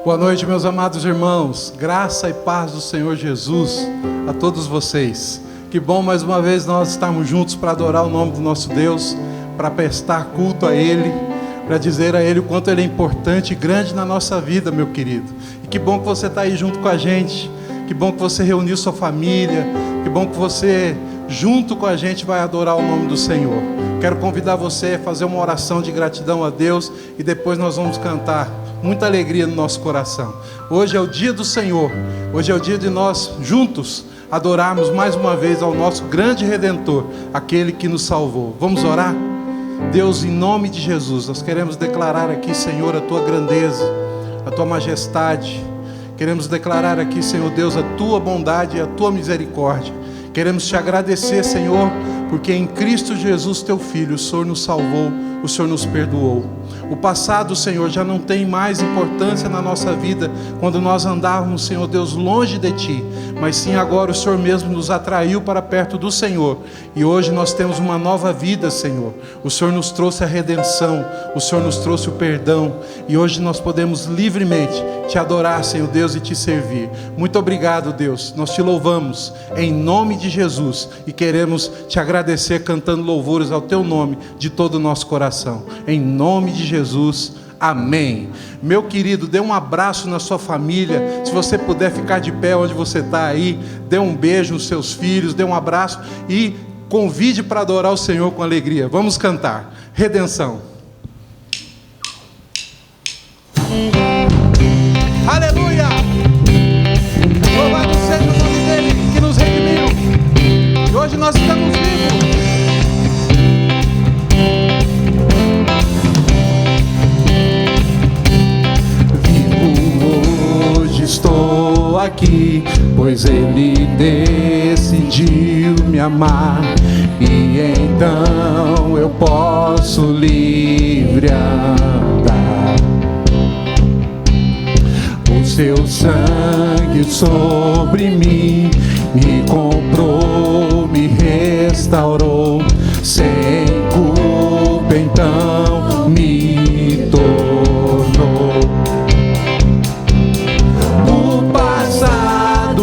Boa noite, meus amados irmãos. Graça e paz do Senhor Jesus a todos vocês. Que bom mais uma vez nós estarmos juntos para adorar o nome do nosso Deus, para prestar culto a Ele, para dizer a Ele o quanto Ele é importante e grande na nossa vida, meu querido. E que bom que você está aí junto com a gente. Que bom que você reuniu sua família. Que bom que você, junto com a gente, vai adorar o nome do Senhor. Quero convidar você a fazer uma oração de gratidão a Deus e depois nós vamos cantar. Muita alegria no nosso coração. Hoje é o dia do Senhor. Hoje é o dia de nós juntos adorarmos mais uma vez ao nosso grande Redentor, aquele que nos salvou. Vamos orar? Deus, em nome de Jesus, nós queremos declarar aqui, Senhor, a Tua grandeza, a Tua majestade. Queremos declarar aqui, Senhor Deus, a Tua bondade e a Tua misericórdia. Queremos Te agradecer, Senhor, porque em Cristo Jesus, Teu Filho, o Senhor nos salvou, o Senhor nos perdoou. O passado, Senhor, já não tem mais importância na nossa vida quando nós andávamos, Senhor Deus, longe de Ti. Mas sim, agora o Senhor mesmo nos atraiu para perto do Senhor. E hoje nós temos uma nova vida, Senhor. O Senhor nos trouxe a redenção, o Senhor nos trouxe o perdão. E hoje nós podemos livremente Te adorar, Senhor Deus, e Te servir. Muito obrigado, Deus. Nós Te louvamos em nome de Jesus. E queremos Te agradecer cantando louvores ao Teu nome de todo o nosso coração. Em nome de Jesus, amém. Meu querido, dê um abraço na sua família. Se você puder ficar de pé onde você está aí, dê um beijo nos seus filhos, dê um abraço e convide para adorar o Senhor com alegria. Vamos cantar Redenção. Aleluia! Louvado seja o nome dele que nos redimiu. E hoje nós estamos vivos. Estou aqui, pois Ele decidiu me amar, e então eu posso livre andar. O Seu sangue sobre mim me comprou, me restaurou, sem culpa então me tornou.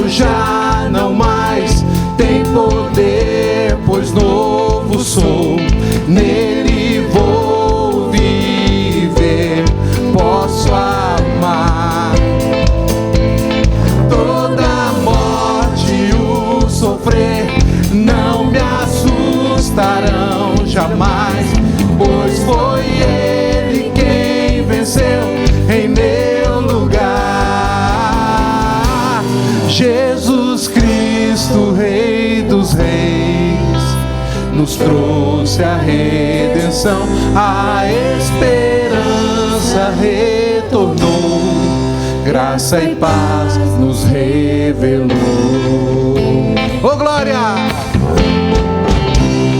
Já não mais tem poder, pois novo sou, nele vou viver, posso amar. Toda morte e o sofrer não me assustarão jamais, pois foi Ele quem venceu em meu lugar. Jesus Cristo, Rei dos Reis, nos trouxe a redenção, a esperança retornou, graça e paz nos revelou. Oh glória!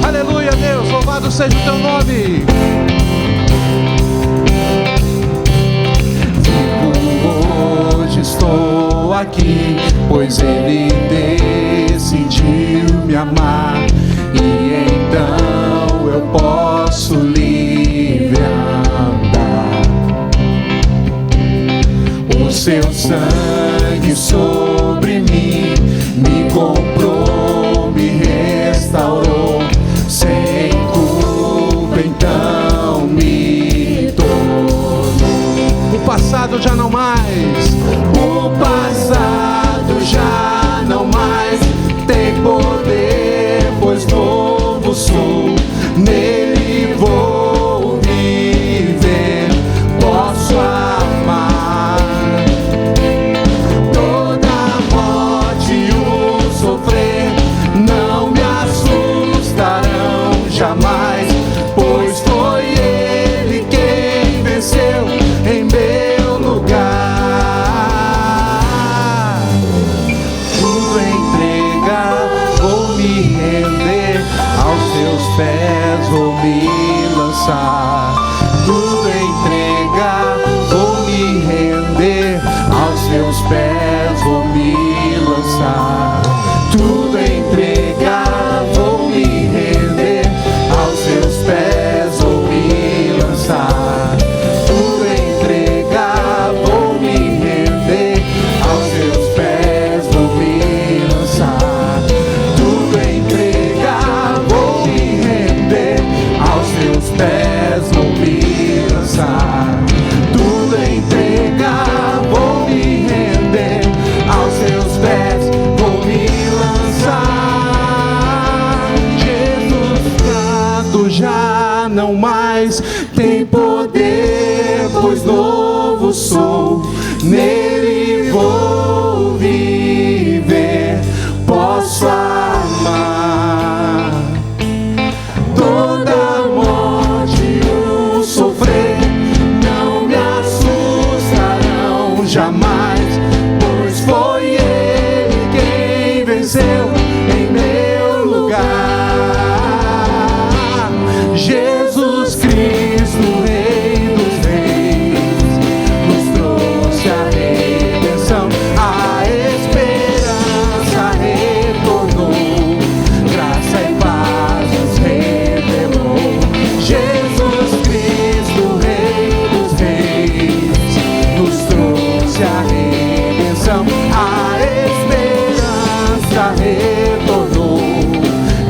Aleluia, Deus, louvado seja o Teu nome. Vivo hoje, estou aqui, pois Ele decidiu me amar, e então eu posso livre andar. O Seu sangue sobre mim me comprou, me restaurou, sem culpa então me tornou. O passado já não mais, o passado já não mais tem poder, pois novo sou, nele vou viver, posso amar. Toda morte e o sofrer vou me lançar, tudo entregar, vou me render aos seus pés, vou me lançar. Jesus Cristo já não mais tem poder, pois novo sou, nele vou viver, posso amar. Toda morte o sofrer não me assustarão jamais, pois foi ele quem venceu em meu lugar. Jesus Cristo, Rei dos Reis, nos trouxe a redenção, a esperança retornou, graça e paz nos revelou. Jesus Cristo, Rei dos Reis, nos trouxe a redenção, a esperança retornou,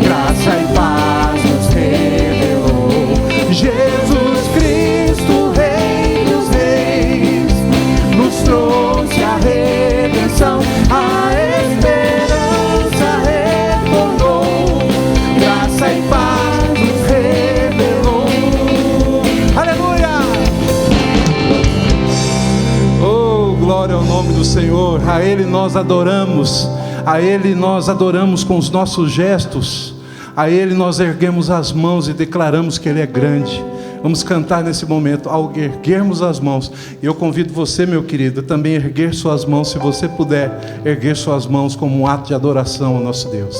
graça e paz nos revelou. Jesus Cristo, Rei dos Reis, nos trouxe a redenção, a esperança retornou, graça e paz nos revelou. Aleluia! Oh, glória ao nome do Senhor. A Ele nós adoramos, a Ele nós adoramos com os nossos gestos, a Ele nós erguemos as mãos e declaramos que Ele é grande. Vamos cantar nesse momento, ao erguermos as mãos. Eu convido você, meu querido, também a erguer suas mãos, se você puder, erguer suas mãos como um ato de adoração ao nosso Deus.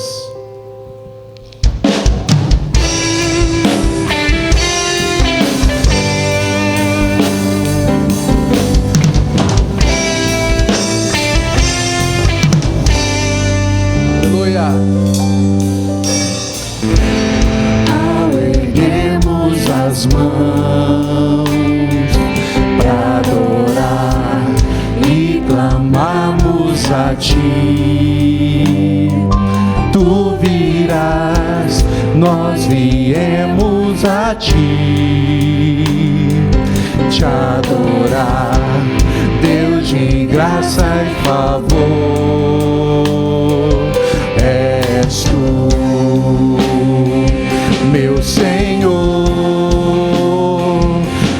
Aleluia! Ao erguermos as mãos para adorar e clamarmos a Ti, Tu virás, nós viemos a Ti, te adorar, Deus de graça e favor, és Tu, meu Senhor,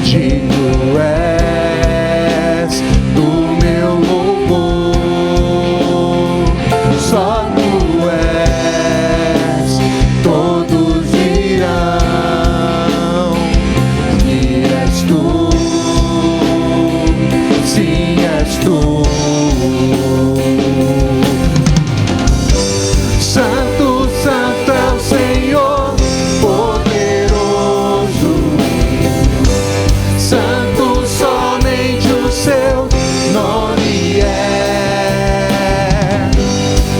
digno és do meu louvor, só Tu és, todos dirão que és Tu, sim, és Tu. Santo, Santo é o Senhor, poderoso. Santo, somente o Seu nome é.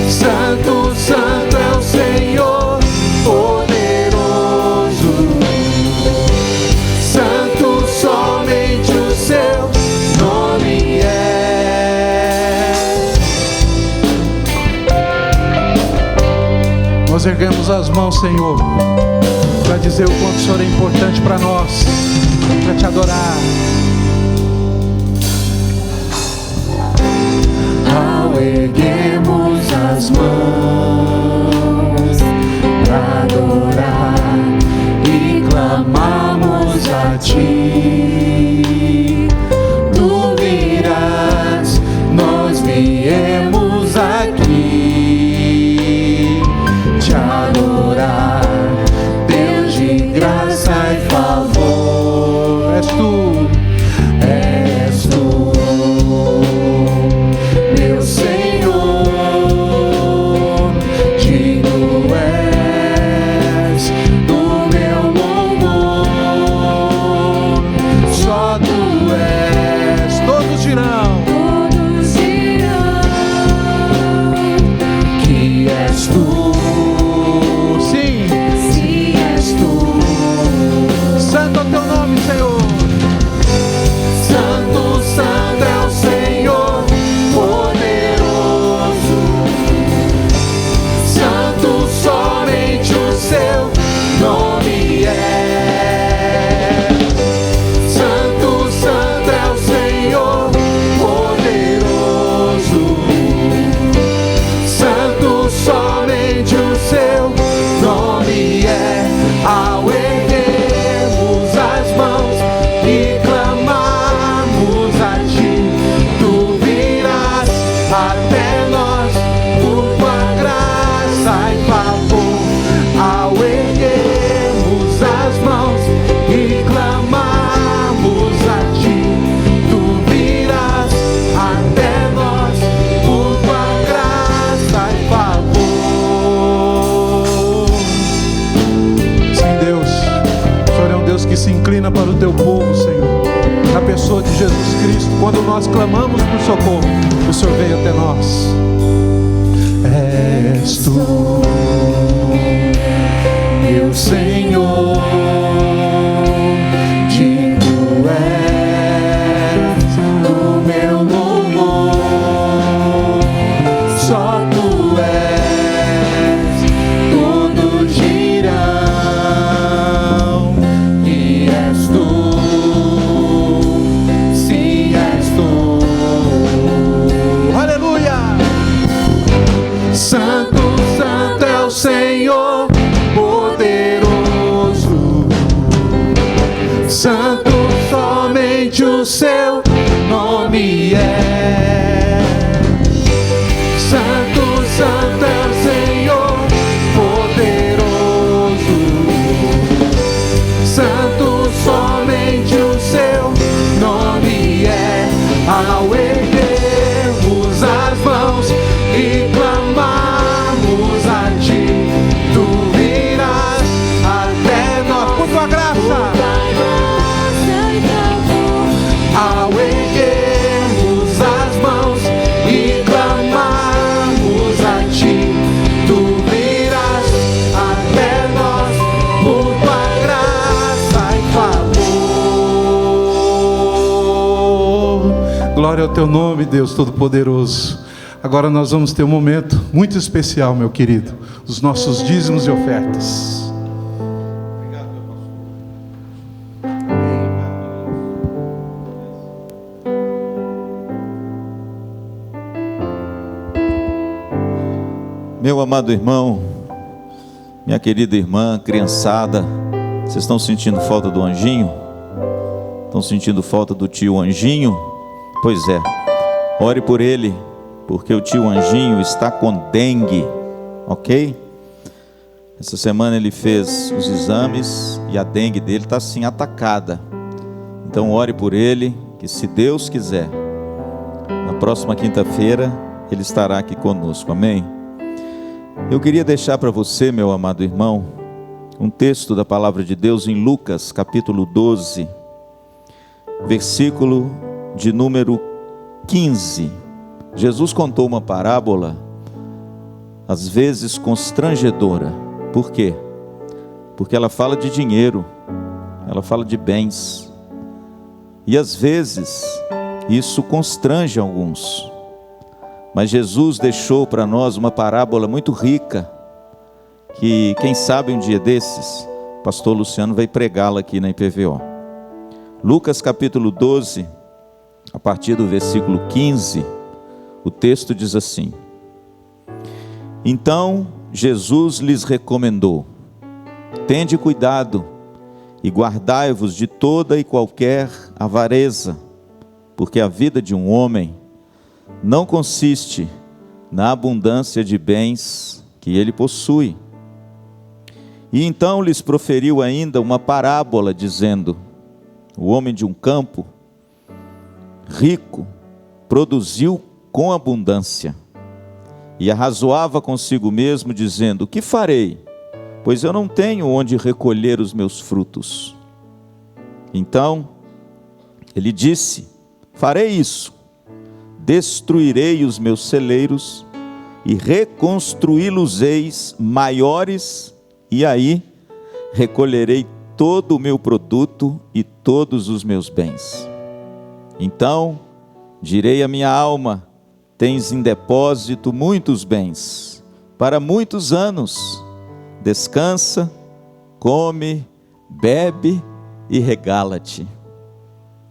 Santo, Santo é o Senhor, poderoso. Santo, somente o Seu nome é. Nós erguemos as mãos, Senhor, para dizer o quanto o Senhor é importante para nós, para te adorar. Ao erguermos as mãos para adorar e clamarmos a Ti, Tu virás, nós viemos aqui te adorar, Deus de graça e favor, és Tu, meu Senhor, digno és do meu louvor, só Tu és, todos dirão que és Tu. Santo é o Teu nome, Senhor. Santo, Santo é o Senhor, poderoso. Santo, somente o Seu nome é. pessoa de Jesus Cristo. Quando nós clamamos por socorro, o Senhor veio até nós. És tu, meu Senhor, digno és do meu louvor. Só tu és, todos dirão que és tu, sim, és tu. Aleluia! Santo, santo é o Senhor, poderoso. Santo, somente o seu nome é. Santo, santo é o Senhor, poderoso. Santo, somente o seu nome é. Ao erguermos as mãos e clamarmos a ti, tu virás até nós por tua graça. Ao erguermos as mãos e clamarmos a ti, tu virás até nós por tua graça e favor. Glória ao teu nome, Deus Todo-Poderoso. Agora nós vamos ter um momento muito especial, meu querido, os nossos dízimos e ofertas. Meu amado irmão, minha querida irmã, criançada, vocês estão sentindo falta do anjinho? Estão sentindo falta do tio Anjinho? Pois é, ore por ele, porque o tio Anjinho está com dengue, ok? Essa semana ele fez os exames e a dengue dele está assim atacada. Então ore por ele, que se Deus quiser, na próxima quinta-feira ele estará aqui conosco, amém? Eu queria deixar para você, meu amado irmão, um texto da palavra de Deus em Lucas capítulo 12, versículo de número 15. Jesus contou uma parábola, às vezes constrangedora. Por quê? Porque ela fala de dinheiro, ela fala de bens, e às vezes isso constrange alguns. Mas Jesus deixou para nós uma parábola muito rica, que quem sabe um dia desses, o pastor Luciano vai pregá-la aqui na IPVO. Lucas capítulo 12, a partir do versículo 15, o texto diz assim: Então Jesus lhes recomendou: tende cuidado e guardai-vos de toda e qualquer avareza, porque a vida de um homem não consiste na abundância de bens que ele possui. E então lhes proferiu ainda uma parábola, dizendo: o homem de um campo rico produziu com abundância, e arrazoava consigo mesmo, dizendo: que farei? Pois eu não tenho onde recolher os meus frutos. Então ele disse: farei isso, destruirei os meus celeiros e reconstruí-los-eis maiores, e aí recolherei todo o meu produto e todos os meus bens. Então direi à minha alma: tens em depósito muitos bens, para muitos anos. Descansa, come, bebe e regala-te.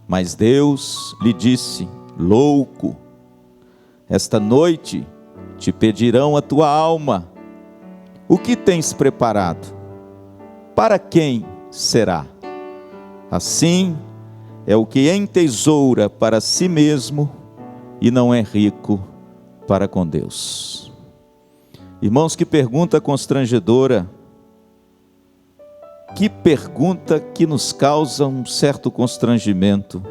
Mas Deus lhe disse: louco, esta noite te pedirão a tua alma. O que tens preparado? Para quem será? Assim é o que entesoura para si mesmo e não é rico para com Deus. Irmãos, que pergunta constrangedora, que pergunta que nos causa um certo constrangimento.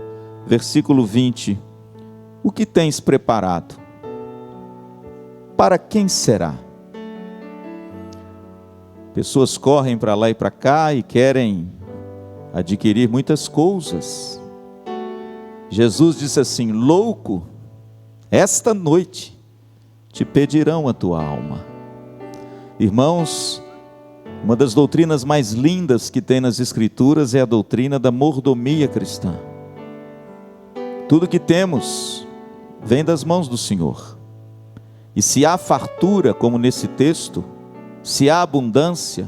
Versículo 20: o que tens preparado? Para quem será? Pessoas correm para lá e para cá e querem adquirir muitas coisas. Jesus disse assim: louco, esta noite te pedirão a tua alma. Irmãos, uma das doutrinas mais lindas que tem nas Escrituras é a doutrina da mordomia cristã. Tudo que temos vem das mãos do Senhor. E se há fartura, como nesse texto, se há abundância,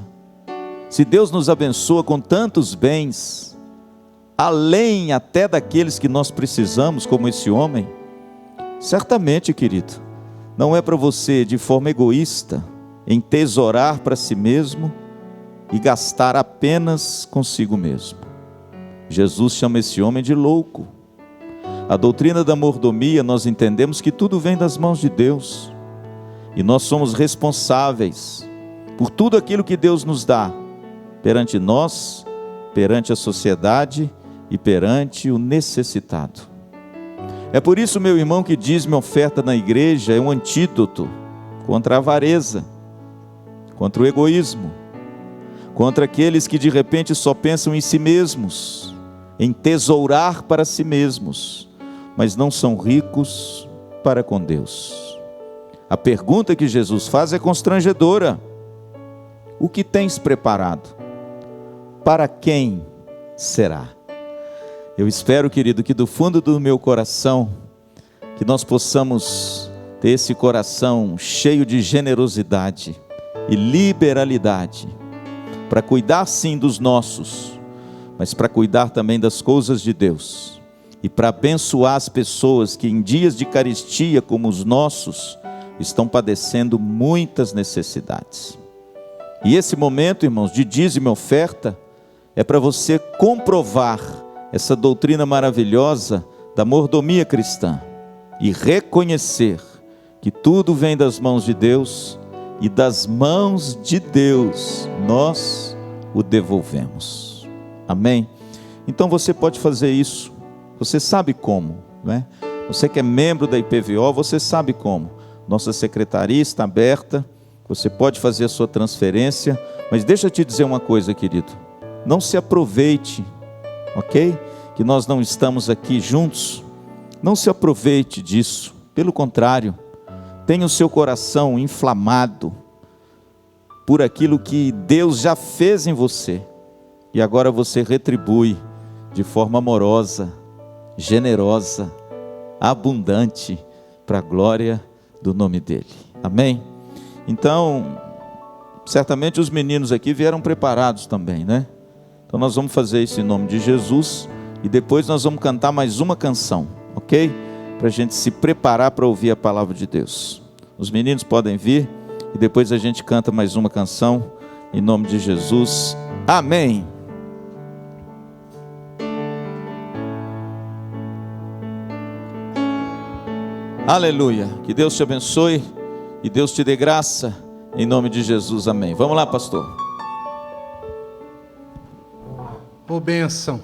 se Deus nos abençoa com tantos bens, além até daqueles que nós precisamos, como esse homem, certamente, querido, não é para você, de forma egoísta, entesourar para si mesmo e gastar apenas consigo mesmo. Jesus chama esse homem de louco. A doutrina da mordomia, nós entendemos que tudo vem das mãos de Deus, e nós somos responsáveis por tudo aquilo que Deus nos dá, perante nós, perante a sociedade e perante o necessitado. É por isso, meu irmão, que dízimo e oferta na igreja é um antídoto contra a avareza, contra o egoísmo, contra aqueles que de repente só pensam em si mesmos, em tesourar para si mesmos, mas não são ricos para com Deus. A pergunta que Jesus faz é constrangedora: o que tens preparado? Para quem será? Eu espero, querido, que do fundo do meu coração, que nós possamos ter esse coração cheio de generosidade e liberalidade, para cuidar sim dos nossos, mas para cuidar também das coisas de Deus, e para abençoar as pessoas que em dias de carestia como os nossos, estão padecendo muitas necessidades. E esse momento, irmãos, de dízimo e oferta, é para você comprovar essa doutrina maravilhosa da mordomia cristã, e reconhecer que tudo vem das mãos de Deus, e das mãos de Deus nós o devolvemos. Amém? Então você pode fazer isso, você sabe como, não é? Você que é membro da IPVO, você sabe como. Nossa secretaria está aberta, você pode fazer a sua transferência, mas deixa eu te dizer uma coisa, querido, não se aproveite, ok? Que nós não estamos aqui juntos, não se aproveite disso, pelo contrário, tenha o seu coração inflamado por aquilo que Deus já fez em você, e agora você retribui de forma amorosa, generosa, abundante, para a glória do nome dele. Amém? Então, certamente os meninos aqui vieram preparados também, né? Então nós vamos fazer isso em nome de Jesus, e depois nós vamos cantar mais uma canção, ok? Para a gente se preparar para ouvir a palavra de Deus. Os meninos podem vir, e depois a gente canta mais uma canção, em nome de Jesus. Amém. Aleluia. Que Deus te abençoe e Deus te dê graça, em nome de Jesus. Amém. Vamos lá, pastor. Ô bênção,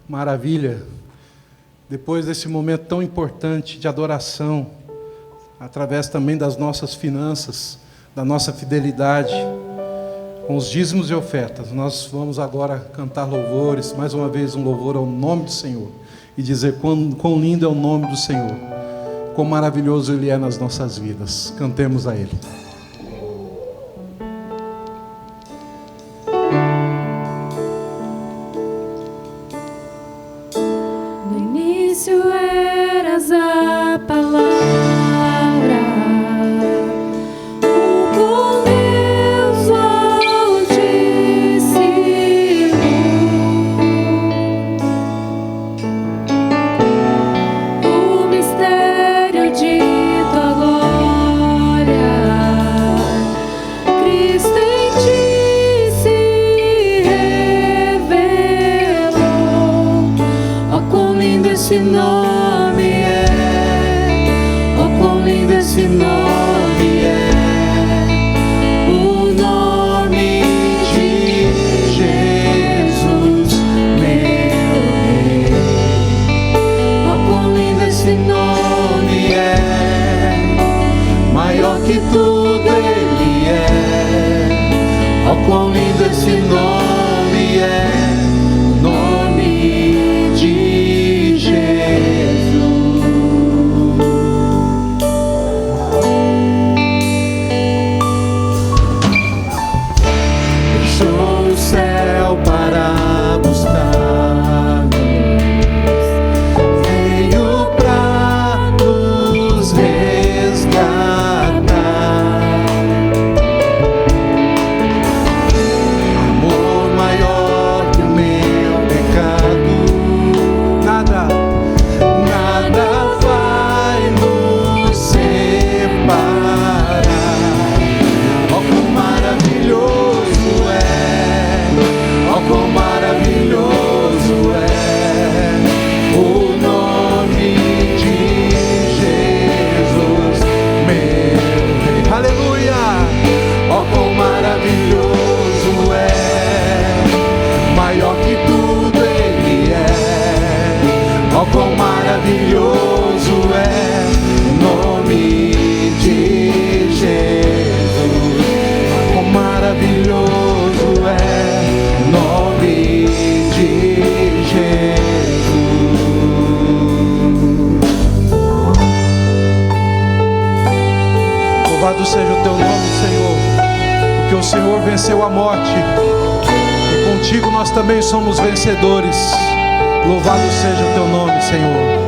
maravilha. Depois desse momento tão importante de adoração, através também das nossas finanças, da nossa fidelidade, com os dízimos e ofertas, nós vamos agora cantar louvores, mais uma vez um louvor ao nome do Senhor, e dizer quão lindo é o nome do Senhor, quão maravilhoso Ele é nas nossas vidas. Cantemos a Ele. No início eras a palavra, o com Deus Altíssimo, o mistério de tua glória, Cristo em ti se revelou. Ó, quão lindo esse nome é, ó, quão lindo esse nome é, o nome de Jesus, meu Rei. Ó, quão lindo esse nome é, maior que tudo Ele é. Ó, quão lindo esse nome é, o nome de Jesus. Oh, quão maravilhoso é o nome de Jesus. Oh, quão maravilhoso é o nome de Jesus. Louvado seja o teu nome, Senhor, porque o Senhor venceu a morte e contigo nós também somos vencedores. Louvado seja o teu nome, Senhor.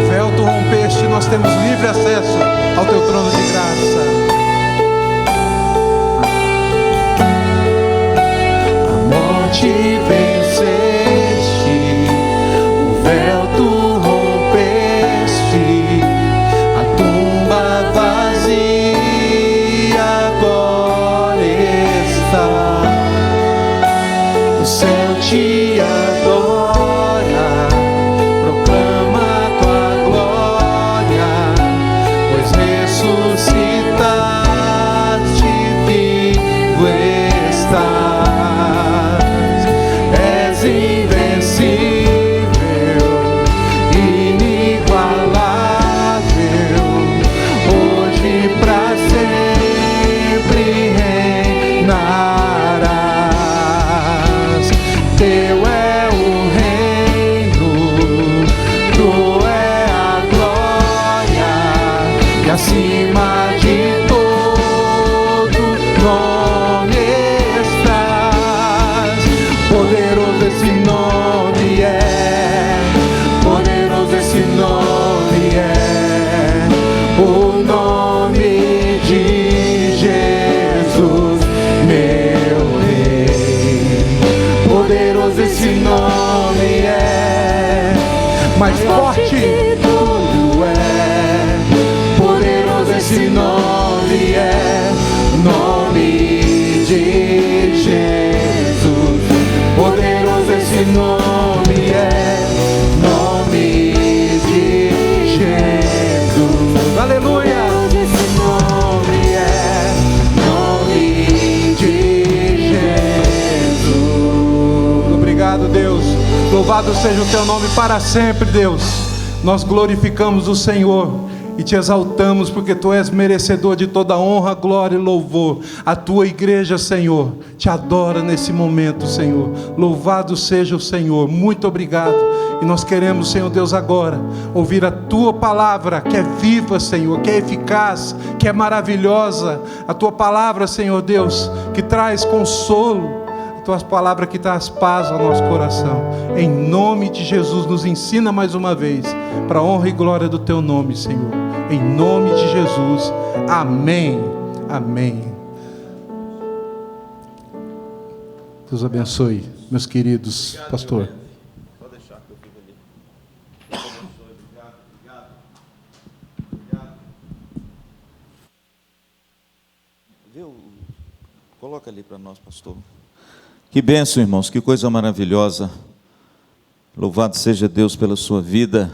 O véu tu rompeste, nós temos livre acesso ao teu trono de graça. A morte venceste, o véu tu rompeste, a tumba vazia agora está. O céu te adora, proclama tua glória, pois ressuscitaste, vivo estás. És invencível, inigualável, hoje pra sempre reinarás. Teu é o reino, tua é a glória, e acima de todo nome estás. Poderoso esse nome é, poderoso esse nome é, o nome de Jesus, meu Rei. Poderoso esse nome é, mais forte que tudo é. Poderoso esse nome é, o nome de Jesus. Poderoso esse nome é, nome de Jesus. Aleluia! Esse nome é, nome de Jesus. Obrigado, Deus. Louvado seja o teu nome para sempre, Deus. Nós glorificamos o Senhor e te exaltamos, porque tu és merecedor de toda honra, glória e louvor. A tua igreja, Senhor, te adora nesse momento, Senhor. Louvado seja o Senhor. Muito obrigado. E nós queremos, Senhor Deus, agora ouvir a tua palavra, que é viva, Senhor, que é eficaz, que é maravilhosa. A tua palavra, Senhor Deus, que traz consolo. A tua palavra que traz paz ao nosso coração. Em nome de Jesus, nos ensina mais uma vez, para a honra e glória do teu nome, Senhor. Em nome de Jesus. Amém. Amém. Deus abençoe, meus queridos. Pastor. Pode deixar que eu fico ali. Deus abençoe. Obrigado. Viu? Coloca ali para nós, pastor. Que bênção, irmãos, que coisa maravilhosa. Louvado seja Deus pela sua vida.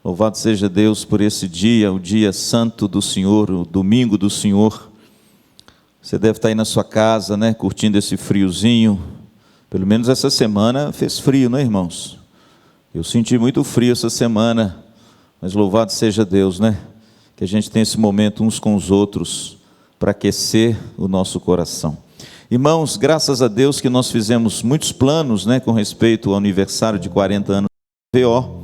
Louvado seja Deus por esse dia, o dia santo do Senhor, o domingo do Senhor. Você deve estar aí na sua casa, né, curtindo esse friozinho. Pelo menos essa semana fez frio, né, irmãos? Eu senti muito frio essa semana, mas louvado seja Deus, né? Que a gente tem esse momento uns com os outros para aquecer o nosso coração. Irmãos, graças a Deus que nós fizemos muitos planos, né, com respeito ao aniversário de 40 anos do VO.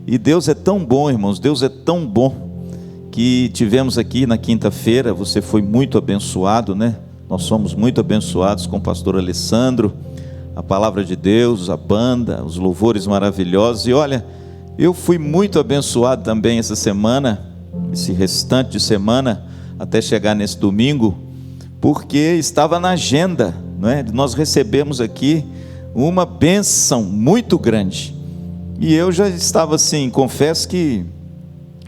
E Deus é tão bom, irmãos, Deus é tão bom, que tivemos aqui na quinta-feira, você foi muito abençoado, né? Nós somos muito abençoados com o pastor Alessandro, a palavra de Deus, a banda, os louvores maravilhosos. E olha, eu fui muito abençoado também essa semana, esse restante de semana, até chegar nesse domingo, porque estava na agenda, não é? Nós recebemos aqui uma bênção muito grande, e eu já estava assim, confesso que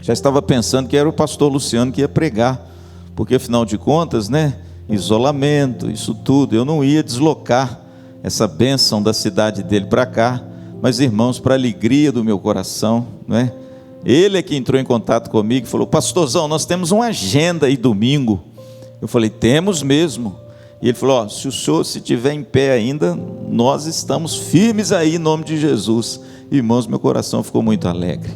já estava pensando que era o pastor Luciano que ia pregar, porque afinal de contas, né, isolamento, isso tudo, eu não ia deslocar essa bênção da cidade dele para cá, mas irmãos, para a alegria do meu coração, não é? Ele é que entrou em contato comigo e falou: pastorzão, nós temos uma agenda aí domingo. Eu falei: temos mesmo. E ele falou: se o senhor se estiver em pé ainda, nós estamos firmes aí em nome de Jesus. Irmãos, meu coração ficou muito alegre,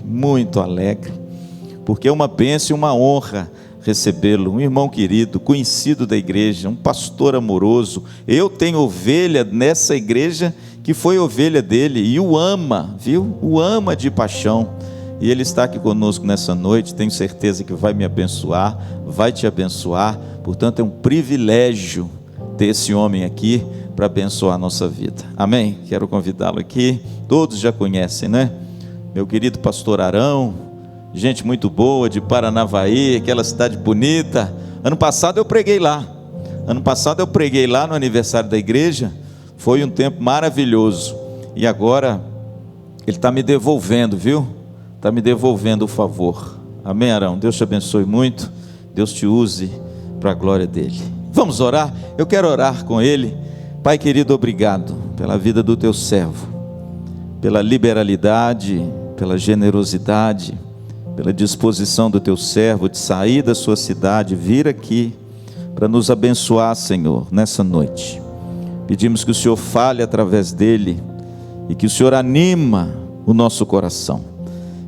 porque é uma bênção e uma honra recebê-lo, um irmão querido, conhecido da igreja, um pastor amoroso. Eu tenho ovelha nessa igreja que foi ovelha dele e o ama, viu? O ama de paixão. E ele está aqui conosco nessa noite, tenho certeza que vai me abençoar, vai te abençoar. Portanto, é um privilégio ter esse homem aqui para abençoar a nossa vida. Amém? Quero convidá-lo aqui. Todos já conhecem, né? Meu querido pastor Arão, gente muito boa de Paranavaí, aquela cidade bonita. Ano passado eu preguei lá no aniversário da igreja. Foi um tempo maravilhoso. E agora ele está me devolvendo, viu? Está me devolvendo o favor. Amém, Arão? Deus te abençoe muito. Deus te use para a glória dele. Vamos orar? Eu quero orar com ele. Pai querido, obrigado pela vida do teu servo, pela liberalidade, pela generosidade, pela disposição do teu servo de sair da sua cidade, vir aqui para nos abençoar, Senhor, nessa noite. Pedimos que o Senhor fale através dele e que o Senhor anima o nosso coração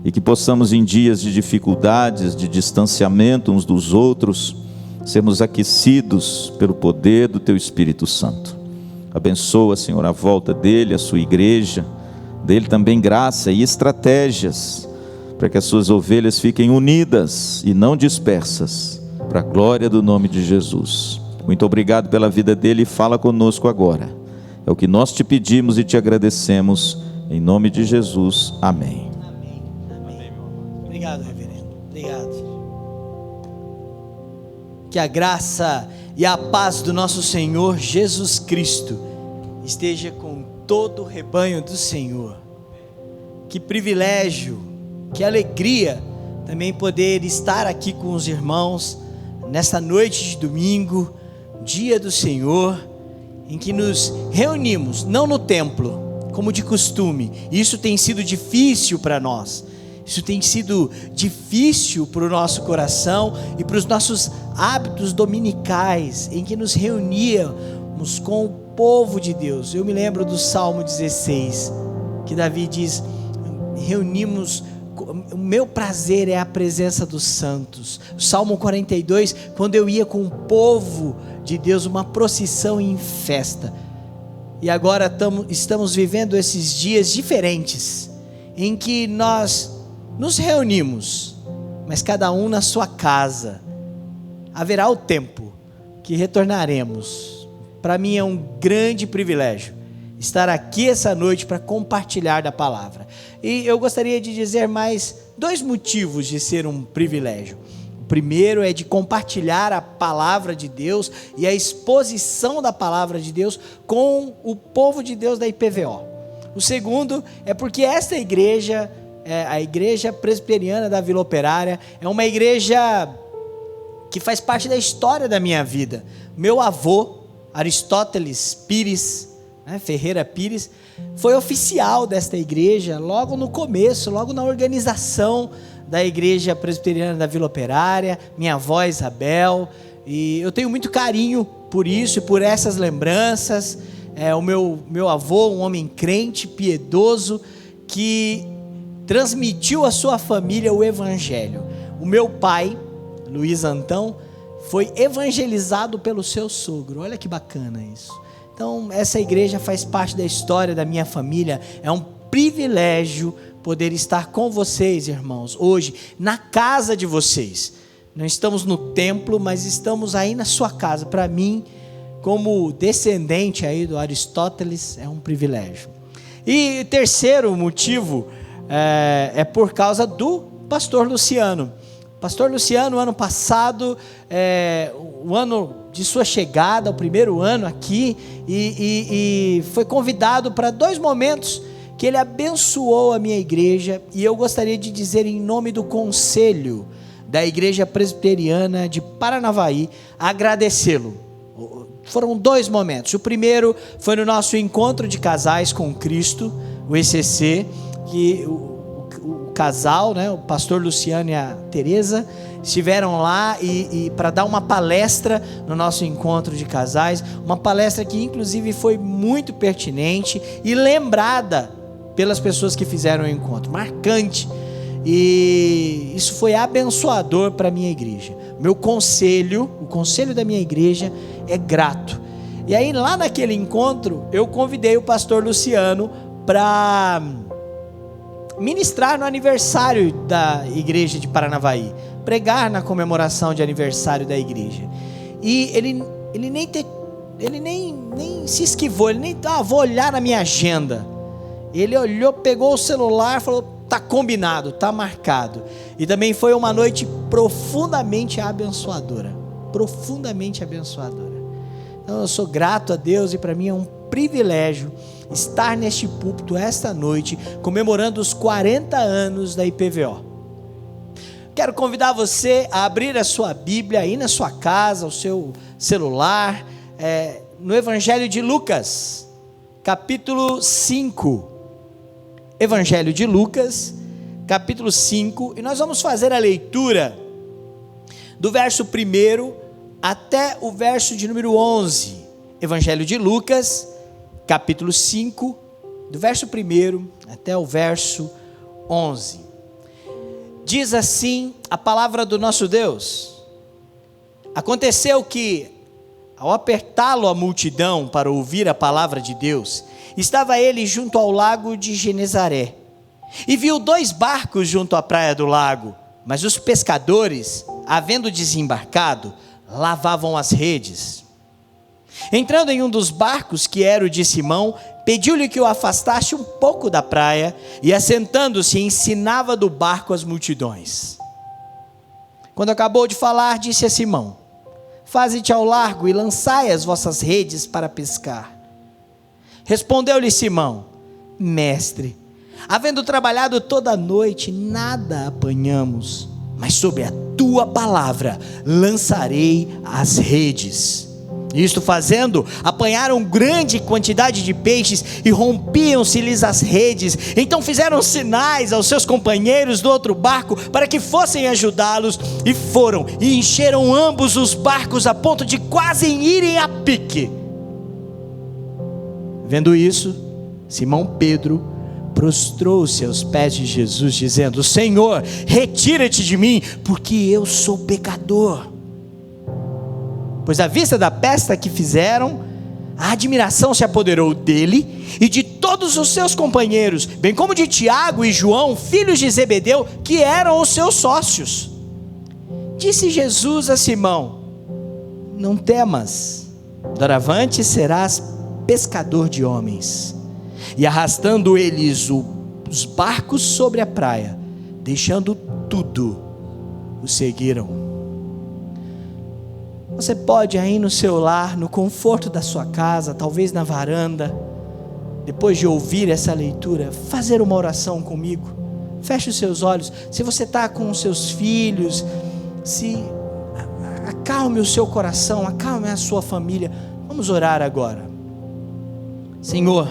e que possamos, em dias de dificuldades, de distanciamento uns dos outros, sermos aquecidos pelo poder do teu Espírito Santo. Abençoa, Senhor, a volta dele, a sua igreja, dele também graça e estratégias para que as suas ovelhas fiquem unidas e não dispersas, para a glória do nome de Jesus. Muito obrigado pela vida dele e fala conosco agora. É o que nós te pedimos e te agradecemos, em nome de Jesus. Amém. Amém. Amém. Obrigado, reverendo. Obrigado. Que a graça e a paz do nosso Senhor Jesus Cristo esteja com todo o rebanho do Senhor. Que privilégio, que alegria também poder estar aqui com os irmãos nesta noite de domingo, dia do Senhor, em que nos reunimos, não no templo, como de costume. Isso tem sido difícil para nós. Isso tem sido difícil para o nosso coração e para os nossos hábitos dominicais, em que nos reuníamos com o povo de Deus. Eu me lembro do Salmo 16, que Davi diz: reunimos, o meu prazer é a presença dos santos. O Salmo 42, quando eu ia com o povo de Deus, uma procissão em festa. E agora estamos vivendo esses dias diferentes, em que nós nos reunimos, mas cada um na sua casa. Haverá o tempo que retornaremos. Para mim é um grande privilégio estar aqui essa noite para compartilhar da palavra. E eu gostaria de dizer mais 2 motivos de ser um privilégio. O primeiro é de compartilhar a palavra de Deus e a exposição da palavra de Deus com o povo de Deus da IPVO. O segundo é porque esta igreja, a Igreja Presbiteriana da Vila Operária, é uma igreja que faz parte da história da minha vida. Meu avô, Aristóteles Pires, Ferreira Pires, foi oficial desta igreja logo no começo, logo na organização da Igreja Presbiteriana da Vila Operária. Minha avó Isabel, e eu tenho muito carinho por isso e por essas lembranças. O meu avô, um homem crente, piedoso, que transmitiu à sua família o evangelho. O meu pai, Luiz Antão, foi evangelizado pelo seu sogro. Olha que bacana isso. Então, essa igreja faz parte da história da minha família. É um privilégio poder estar com vocês, irmãos, hoje, na casa de vocês. Não estamos no templo, mas estamos aí na sua casa. Para mim, como descendente aí do Aristóteles, é um privilégio. E terceiro motivo é por causa do pastor Luciano. Pastor Luciano, ano passado, o ano de sua chegada, o primeiro ano aqui, e foi convidado para 2 momentos que ele abençoou a minha igreja, e eu gostaria de dizer em nome do conselho da Igreja Presbiteriana de Paranavaí, agradecê-lo. Foram 2 momentos. O primeiro foi no nosso encontro de casais com Cristo, o ECC, que o casal, o pastor Luciano e a Teresa, estiveram lá e para dar uma palestra no nosso encontro de casais, uma palestra que inclusive foi muito pertinente e lembrada pelas pessoas que fizeram o encontro, marcante, e isso foi abençoador para a minha igreja. Meu conselho, o conselho da minha igreja é grato. E aí lá naquele encontro eu convidei o pastor Luciano para ministrar no aniversário da igreja de Paranavaí, pregar na comemoração de aniversário da igreja. E ele nem se esquivou, ele nem vou olhar na minha agenda. Ele olhou, pegou o celular, falou: tá combinado, tá marcado. E também foi uma noite profundamente abençoadora, profundamente abençoadora. Então eu sou grato a Deus e para mim é um privilégio estar neste púlpito esta noite, comemorando os 40 anos da IPVO. Quero convidar você a abrir a sua Bíblia aí na sua casa, o seu celular, no Evangelho de Lucas, capítulo 5. Evangelho de Lucas, capítulo 5, e nós vamos fazer a leitura do verso 1 até o verso de número 11. Evangelho de Lucas, capítulo 5, do verso 1 até o verso 11. Diz assim a palavra do nosso Deus: aconteceu que, ao apertá-lo a multidão para ouvir a palavra de Deus, estava ele junto ao lago de Genezaré, e viu 2 barcos junto à praia do lago, mas os pescadores, havendo desembarcado, lavavam as redes. Entrando em um dos barcos, que era o de Simão, pediu-lhe que o afastasse um pouco da praia, e assentando-se ensinava do barco as multidões. Quando acabou de falar, disse a Simão: faze-te ao largo e lançai as vossas redes para pescar. Respondeu-lhe Simão: mestre, havendo trabalhado toda a noite, nada apanhamos, mas sob a tua palavra lançarei as redes. Isto fazendo, apanharam grande quantidade de peixes e rompiam-se-lhes as redes. Então fizeram sinais aos seus companheiros do outro barco para que fossem ajudá-los, e foram e encheram ambos os barcos a ponto de quase irem a pique. Vendo isso, Simão Pedro prostrou-se aos pés de Jesus, dizendo: Senhor, retira-te de mim, porque eu sou pecador. Pois à vista da festa que fizeram, a admiração se apoderou dele e de todos os seus companheiros, bem como de Tiago e João, filhos de Zebedeu, que eram os seus sócios. Disse Jesus a Simão: não temas, doravante serás pescador de homens. E arrastando eles os barcos sobre a praia, deixando tudo, o seguiram. Você pode aí no seu lar, no conforto da sua casa, talvez na varanda, depois de ouvir essa leitura, fazer uma oração comigo. Feche os seus olhos. Se você está com os seus filhos, acalme o seu coração, acalme a sua família. Vamos orar agora. Senhor,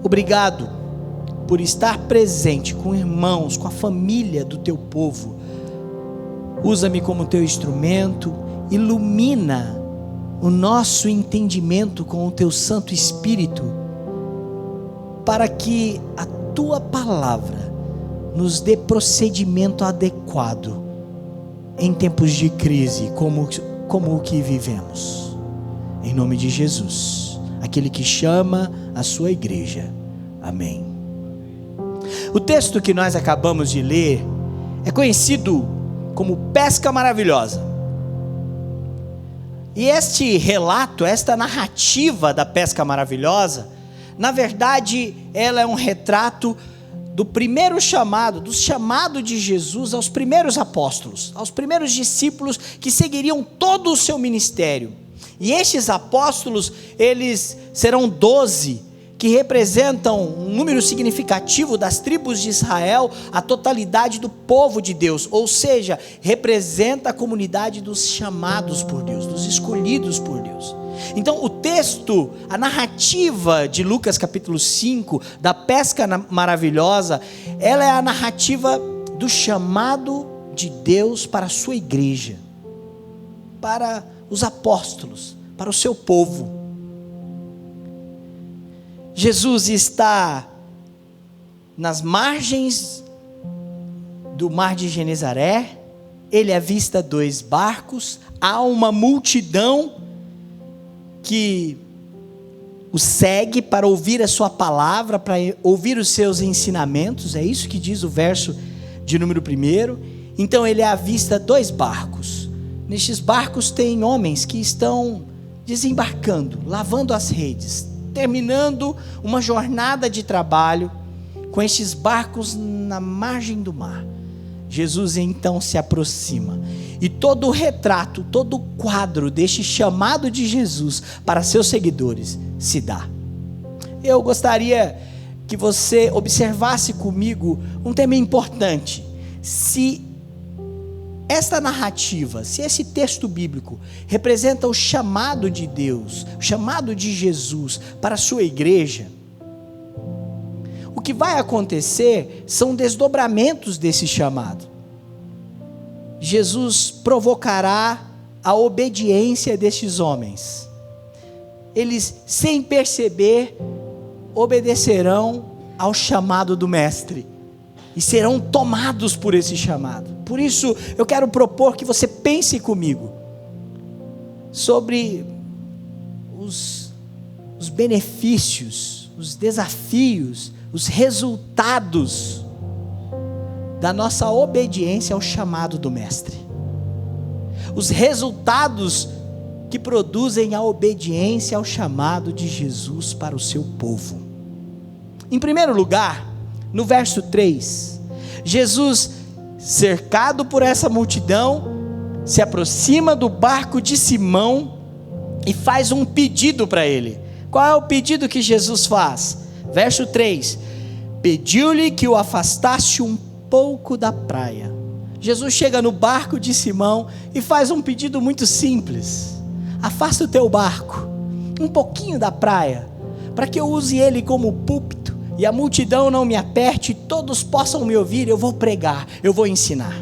obrigado por estar presente com irmãos, com a família do teu povo. Usa-me como teu instrumento, ilumina o nosso entendimento com o teu Santo Espírito, para que a tua palavra nos dê procedimento adequado em tempos de crise como o que vivemos. Em nome de Jesus, aquele que chama a sua igreja. Amém. O texto que nós acabamos de ler é conhecido como pesca maravilhosa. E este relato, esta narrativa da pesca maravilhosa, na verdade, ela é um retrato do primeiro chamado, do chamado de Jesus aos primeiros apóstolos, aos primeiros discípulos que seguiriam todo o seu ministério. E estes apóstolos, eles serão 12, que representam um número significativo das tribos de Israel, a totalidade do povo de Deus, ou seja, representa a comunidade dos chamados por Deus, dos escolhidos por Deus. Então o texto, a narrativa de Lucas capítulo 5, da pesca maravilhosa, ela é a narrativa do chamado de Deus para a sua igreja, para os apóstolos, para o seu povo. Jesus está nas margens do mar de Genezaré, ele avista 2 barcos, há uma multidão que o segue para ouvir a sua palavra, para ouvir os seus ensinamentos, é isso que diz o verso de número 1. Então ele avista 2 barcos, nestes barcos tem homens que estão desembarcando, lavando as redes, terminando uma jornada de trabalho com estes barcos na margem do mar. Jesus então se aproxima e todo o retrato, todo o quadro deste chamado de Jesus para seus seguidores se dá. Eu gostaria que você observasse comigo um tema importante. Se esta narrativa, se esse texto bíblico representa o chamado de Deus, o chamado de Jesus para a sua igreja, o que vai acontecer são desdobramentos desse chamado. Jesus provocará a obediência destes homens. Eles, sem perceber, obedecerão ao chamado do Mestre e serão tomados por esse chamado. Por isso, eu quero propor que você pense comigo sobre os benefícios, os desafios, os resultados da nossa obediência ao chamado do Mestre. Os resultados que produzem a obediência ao chamado de Jesus para o seu povo. Em primeiro lugar, no verso 3, Jesus, cercado por essa multidão, se aproxima do barco de Simão e faz um pedido para ele. Qual é o pedido que Jesus faz? Verso 3, pediu-lhe que o afastasse um pouco da praia. Jesus chega no barco de Simão e faz um pedido muito simples: afasta o teu barco um pouquinho da praia, para que eu use ele como púlpito, e a multidão não me aperte, todos possam me ouvir, eu vou pregar, eu vou ensinar.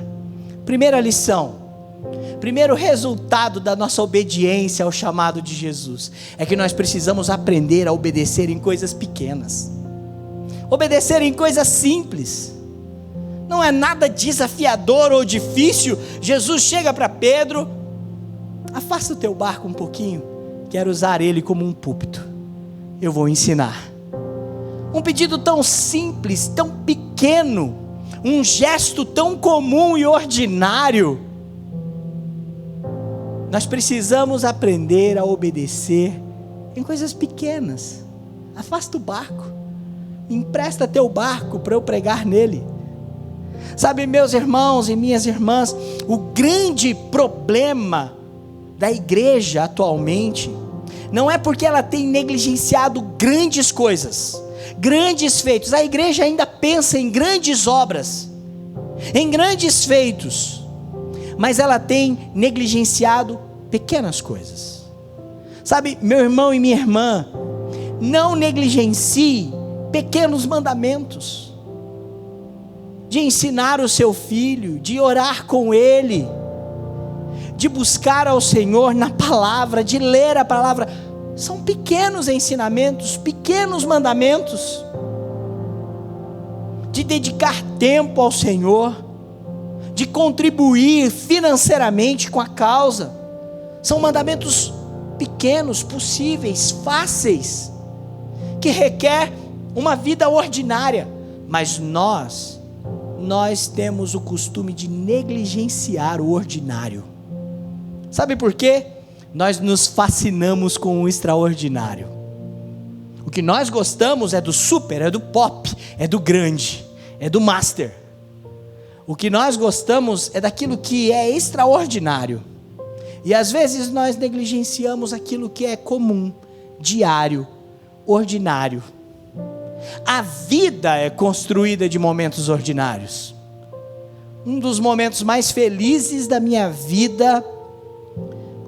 Primeira lição, primeiro resultado da nossa obediência ao chamado de Jesus, é que nós precisamos aprender a obedecer em coisas pequenas, obedecer em coisas simples. Não é nada desafiador ou difícil. Jesus chega para Pedro: afasta o teu barco um pouquinho, quero usar ele como um púlpito, eu vou ensinar. Um pedido tão simples, tão pequeno, um gesto tão comum e ordinário. Nós precisamos aprender a obedecer em coisas pequenas. Afasta o barco, empresta teu barco para eu pregar nele. Sabe, meus irmãos e minhas irmãs, o grande problema da igreja atualmente não é porque ela tem negligenciado grandes coisas, grandes feitos. A igreja ainda pensa em grandes obras, em grandes feitos, mas ela tem negligenciado pequenas coisas. Sabe, meu irmão e minha irmã, não negligencie pequenos mandamentos, de ensinar o seu filho, de orar com ele, de buscar ao Senhor na palavra, de ler a palavra. São pequenos ensinamentos, pequenos mandamentos, de dedicar tempo ao Senhor, de contribuir financeiramente com a causa. São mandamentos pequenos, possíveis, fáceis, que requer uma vida ordinária, mas nós temos o costume de negligenciar o ordinário. Sabe por quê? Nós nos fascinamos com o extraordinário. O que nós gostamos é do super, é do pop, é do grande, é do master. O que nós gostamos é daquilo que é extraordinário. E às vezes nós negligenciamos aquilo que é comum, diário, ordinário. A vida é construída de momentos ordinários. Um dos momentos mais felizes da minha vida,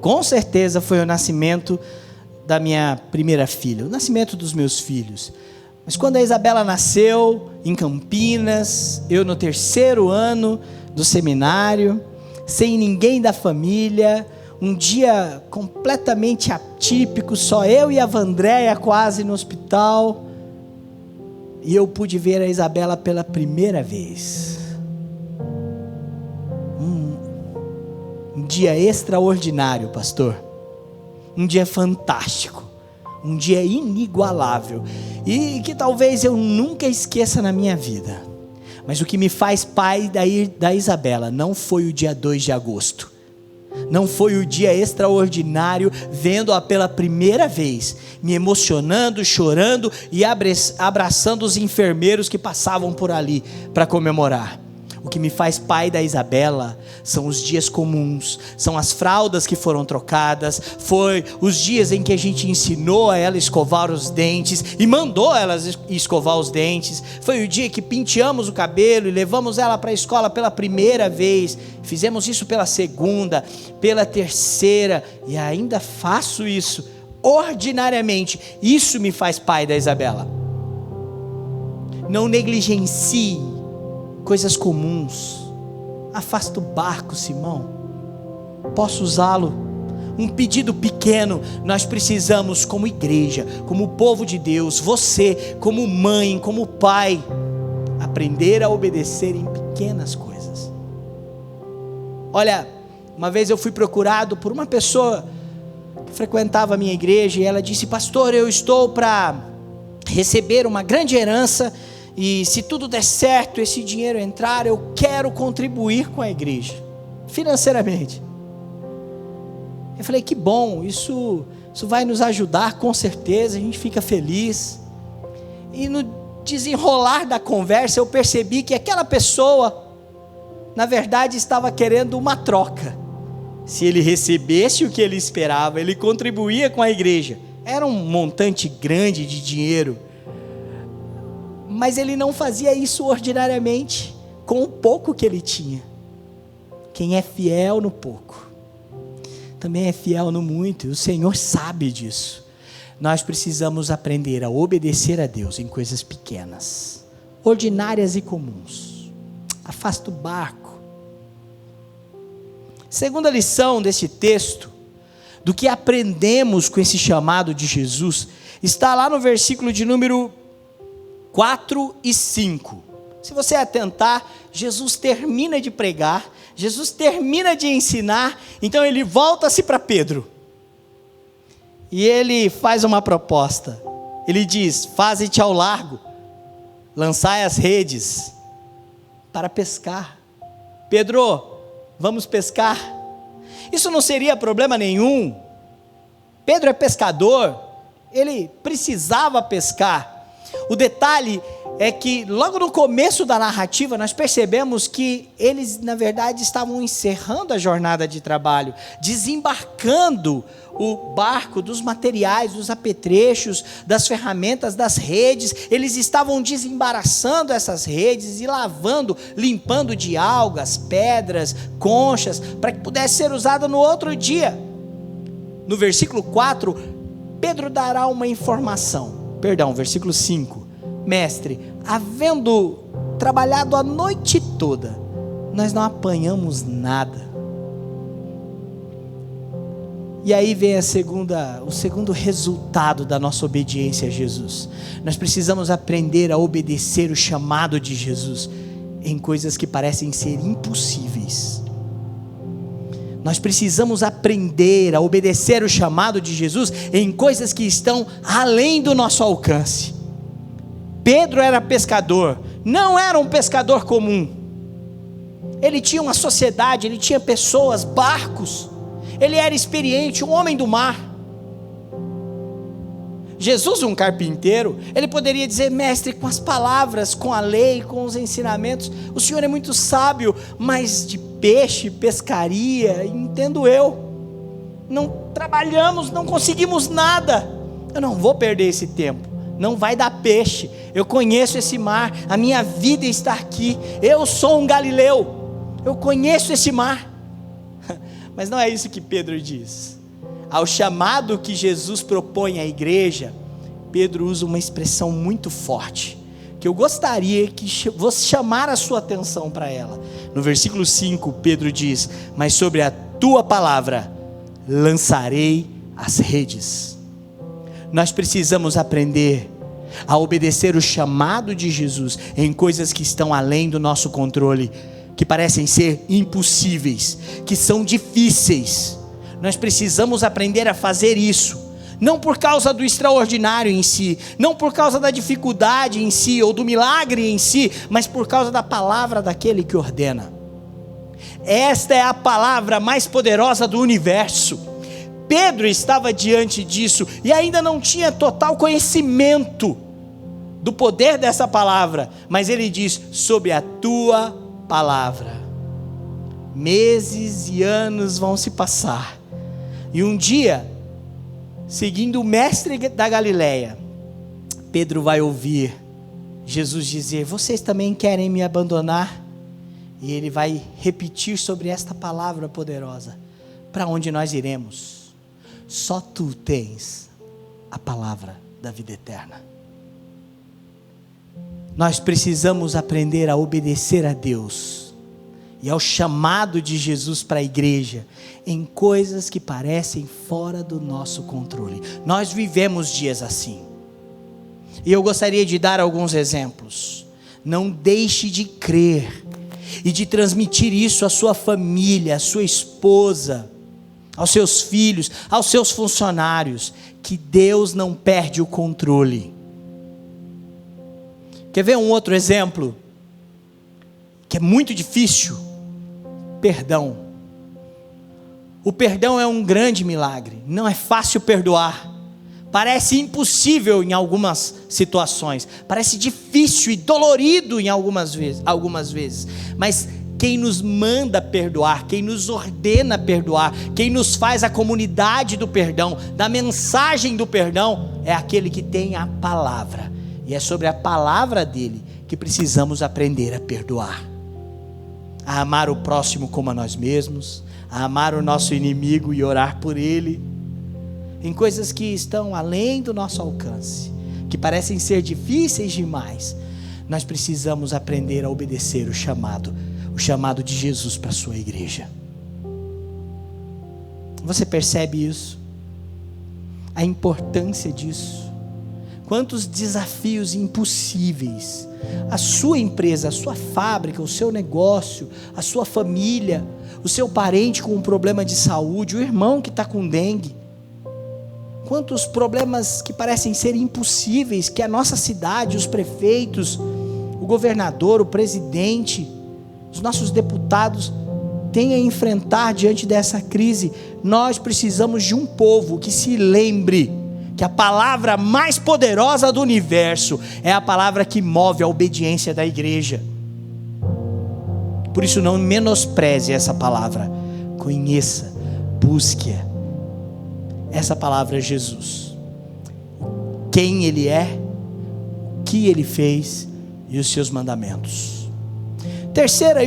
com certeza, foi o nascimento da minha primeira filha, o nascimento dos meus filhos. Mas quando a Isabela nasceu, em Campinas, eu no 3º ano do seminário, sem ninguém da família, um dia completamente atípico, só eu e a Vandréia quase no hospital, e eu pude ver a Isabela pela primeira vez. Um dia extraordinário, pastor, um dia fantástico, um dia inigualável, e que talvez eu nunca esqueça na minha vida. Mas o que me faz pai da Isabela não foi o dia 2 de agosto, não foi o dia extraordinário, vendo-a pela primeira vez, me emocionando, chorando e abraçando os enfermeiros que passavam por ali para comemorar. O que me faz pai da Isabela são os dias comuns, são as fraldas que foram trocadas, foi os dias em que a gente ensinou a ela escovar os dentes e mandou ela escovar os dentes, foi o dia que penteamos o cabelo e levamos ela para a escola pela primeira vez, fizemos isso pela segunda, pela terceira e ainda faço isso ordinariamente. Isso me faz pai da Isabela. Não negligencie coisas comuns. Afasta o barco, Simão. Posso usá-lo? Um pedido pequeno. Nós precisamos, como igreja, como povo de Deus, você, como mãe, como pai, aprender a obedecer em pequenas coisas. Olha, uma vez eu fui procurado por uma pessoa que frequentava a minha igreja, e ela disse: pastor, eu estou para receber uma grande herança, e se tudo der certo, esse dinheiro entrar, eu quero contribuir com a igreja, financeiramente. Eu falei: que bom, isso vai nos ajudar, com certeza, a gente fica feliz. E no desenrolar da conversa, eu percebi que aquela pessoa, na verdade, estava querendo uma troca. Se ele recebesse o que ele esperava, ele contribuía com a igreja. Era um montante grande de dinheiro, mas ele não fazia isso ordinariamente, com o pouco que ele tinha. Quem é fiel no pouco, também é fiel no muito, e o Senhor sabe disso. Nós precisamos aprender a obedecer a Deus em coisas pequenas, ordinárias e comuns. Afasta o barco. Segunda lição desse texto, do que aprendemos com esse chamado de Jesus, está lá no versículo de número 4 e 5. Se você atentar, Jesus termina de pregar, Jesus termina de ensinar, então ele volta-se para Pedro, e ele faz uma proposta. Ele diz: faze-te ao largo, lançai as redes para pescar. Pedro, vamos pescar? Isso não seria problema nenhum. Pedro é pescador, ele precisava pescar. O detalhe é que logo no começo da narrativa nós percebemos que eles, na verdade, estavam encerrando a jornada de trabalho, desembarcando o barco dos materiais, dos apetrechos, das ferramentas, das redes. Eles estavam desembaraçando essas redes e lavando, limpando de algas, pedras, conchas, para que pudesse ser usada no outro dia. No versículo 4, Pedro dará uma informação. Versículo 5. Mestre, havendo trabalhado a noite toda, nós não apanhamos nada. E aí vem o segundo resultado da nossa obediência a Jesus. Nós precisamos aprender a obedecer o chamado de Jesus em coisas que parecem ser impossíveis. Nós precisamos aprender a obedecer o chamado de Jesus em coisas que estão além do nosso alcance. Pedro era pescador, não era um pescador comum. Ele tinha uma sociedade, ele tinha pessoas, barcos. Ele era experiente, um homem do mar. Jesus, um carpinteiro, ele poderia dizer: mestre, com as palavras, com a lei, com os ensinamentos, o senhor é muito sábio, mas de peixe, pescaria, entendo eu, não trabalhamos, não conseguimos nada. Eu não vou perder esse tempo, não vai dar peixe, eu conheço esse mar, a minha vida está aqui, eu sou um galileu, eu conheço esse mar. Mas não é isso que Pedro diz. Ao chamado que Jesus propõe à igreja, Pedro usa uma expressão muito forte. que eu gostaria que você chamar a sua atenção para ela. No versículo 5, Pedro diz: mas sobre a tua palavra lançarei as redes. Nós precisamos aprender a obedecer o chamado de Jesus em coisas que estão além do nosso controle, que parecem ser impossíveis, que são difíceis. Nós precisamos aprender a fazer isso, não por causa do extraordinário em si, não por causa da dificuldade em si, ou do milagre em si, mas por causa da palavra daquele que ordena. Esta é a palavra mais poderosa do universo. Pedro estava diante disso, e ainda não tinha total conhecimento do poder dessa palavra, mas ele diz: sobre a tua palavra. Meses e anos vão se passar, e um dia, seguindo o mestre da Galileia, Pedro vai ouvir Jesus dizer: vocês também querem me abandonar? E ele vai repetir sobre esta palavra poderosa: para onde nós iremos? Só tu tens a palavra da vida eterna. Nós precisamos aprender a obedecer a Deus e ao chamado de Jesus para a igreja, em coisas que parecem fora do nosso controle. Nós vivemos dias assim, e eu gostaria de dar alguns exemplos. Não deixe de crer e de transmitir isso à sua família, à sua esposa, aos seus filhos, aos seus funcionários, que Deus não perde o controle. Quer ver um outro exemplo que é muito difícil? Perdão. O perdão é um grande milagre. Não é fácil perdoar. Parece impossível em algumas situações. Parece difícil e dolorido em algumas vezes. Mas quem nos manda perdoar, quem nos ordena perdoar, quem nos faz a comunidade do perdão, da mensagem do perdão, é aquele que tem a palavra. E é sobre a palavra dele que precisamos aprender a perdoar, a amar o próximo como a nós mesmos, a amar o nosso inimigo e orar por ele, em coisas que estão além do nosso alcance, que parecem ser difíceis demais. Nós precisamos aprender a obedecer o chamado de Jesus para a sua igreja. Você percebe isso? A importância disso? Quantos desafios impossíveis a sua empresa, a sua fábrica, o seu negócio, a sua família, o seu parente com um problema de saúde, o irmão que está com dengue. Quantos problemas que parecem ser impossíveis, que a nossa cidade, os prefeitos, o governador, o presidente, os nossos deputados têm a enfrentar diante dessa crise. Nós precisamos de um povo que se lembre que a palavra mais poderosa do universo é a palavra que move a obediência da igreja. Por isso, não menospreze essa palavra. Conheça, busque-a. Essa palavra é Jesus. Quem Ele é, o que Ele fez e os seus mandamentos. Terceiro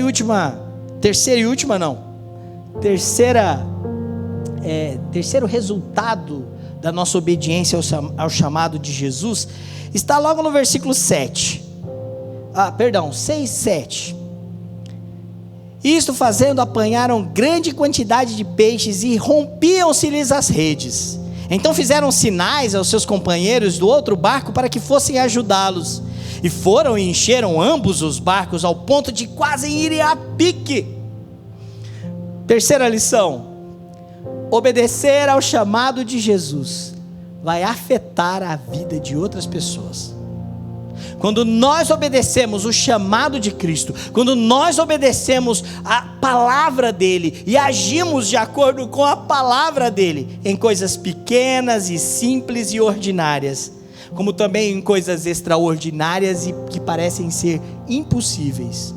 resultado da nossa obediência ao chamado de Jesus está logo no versículo 6, 7. Isto fazendo, apanharam grande quantidade de peixes e rompiam-se-lhes as redes. Então fizeram sinais aos seus companheiros do outro barco para que fossem ajudá-los. E foram e encheram ambos os barcos ao ponto de quase irem a pique. Terceira lição: obedecer ao chamado de Jesus vai afetar a vida de outras pessoas. Quando nós obedecemos o chamado de Cristo, quando nós obedecemos a palavra dele e agimos de acordo com a palavra dele, em coisas pequenas e simples e ordinárias, como também em coisas extraordinárias e que parecem ser impossíveis,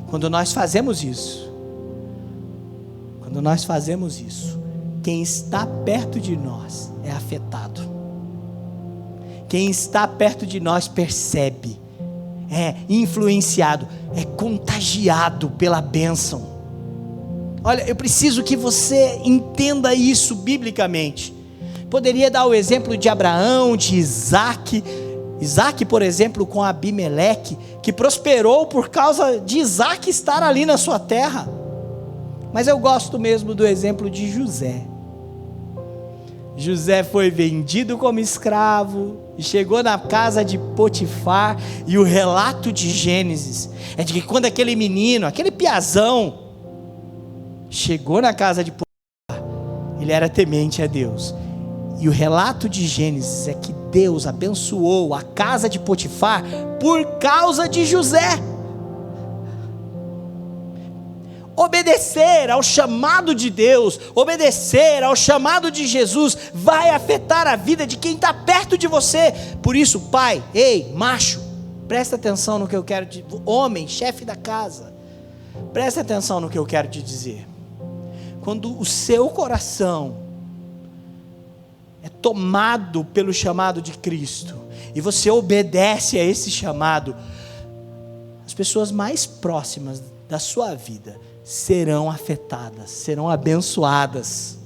quando nós fazemos isso, quem está perto de nós é afetado. Quem está perto de nós percebe, é influenciado, é contagiado pela bênção. Olha, eu preciso que você entenda isso biblicamente. Poderia dar o exemplo de Abraão, de Isaac Isaac, por exemplo, com Abimeleque, que prosperou por causa de Isaac estar ali na sua terra. Mas eu gosto mesmo do exemplo de José. José foi vendido como escravo e chegou na casa de Potifar, e o relato de Gênesis é de que quando aquele menino, aquele piazão, chegou na casa de Potifar, ele era temente a Deus. E o relato de Gênesis é que Deus abençoou a casa de Potifar por causa de José. Obedecer ao chamado de Deus, obedecer ao chamado de Jesus, vai afetar a vida de quem está perto de você. Por isso, pai, ei, macho, presta atenção no que eu quero te dizer. Homem, chefe da casa, presta atenção no que eu quero te dizer. Quando o seu coração é tomado pelo chamado de Cristo, e você obedece a esse chamado, as pessoas mais próximas da sua vida serão afetadas, serão abençoadas.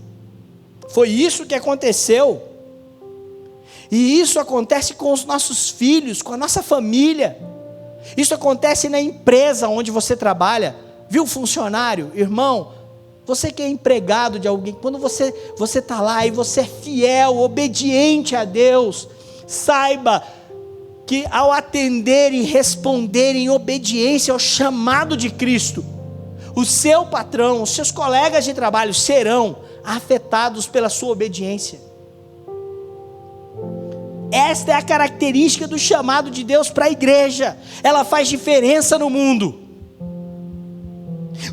Foi isso que aconteceu. E isso acontece com os nossos filhos, com a nossa família. Isso acontece na empresa onde você trabalha. Viu, funcionário, irmão, você que é empregado de alguém, quando você está lá e você é fiel, obediente a Deus, saiba que ao atender e responder em obediência ao chamado de Cristo, o seu patrão, os seus colegas de trabalho serão afetados pela sua obediência. Esta é a característica do chamado de Deus para a igreja. Ela faz diferença no mundo.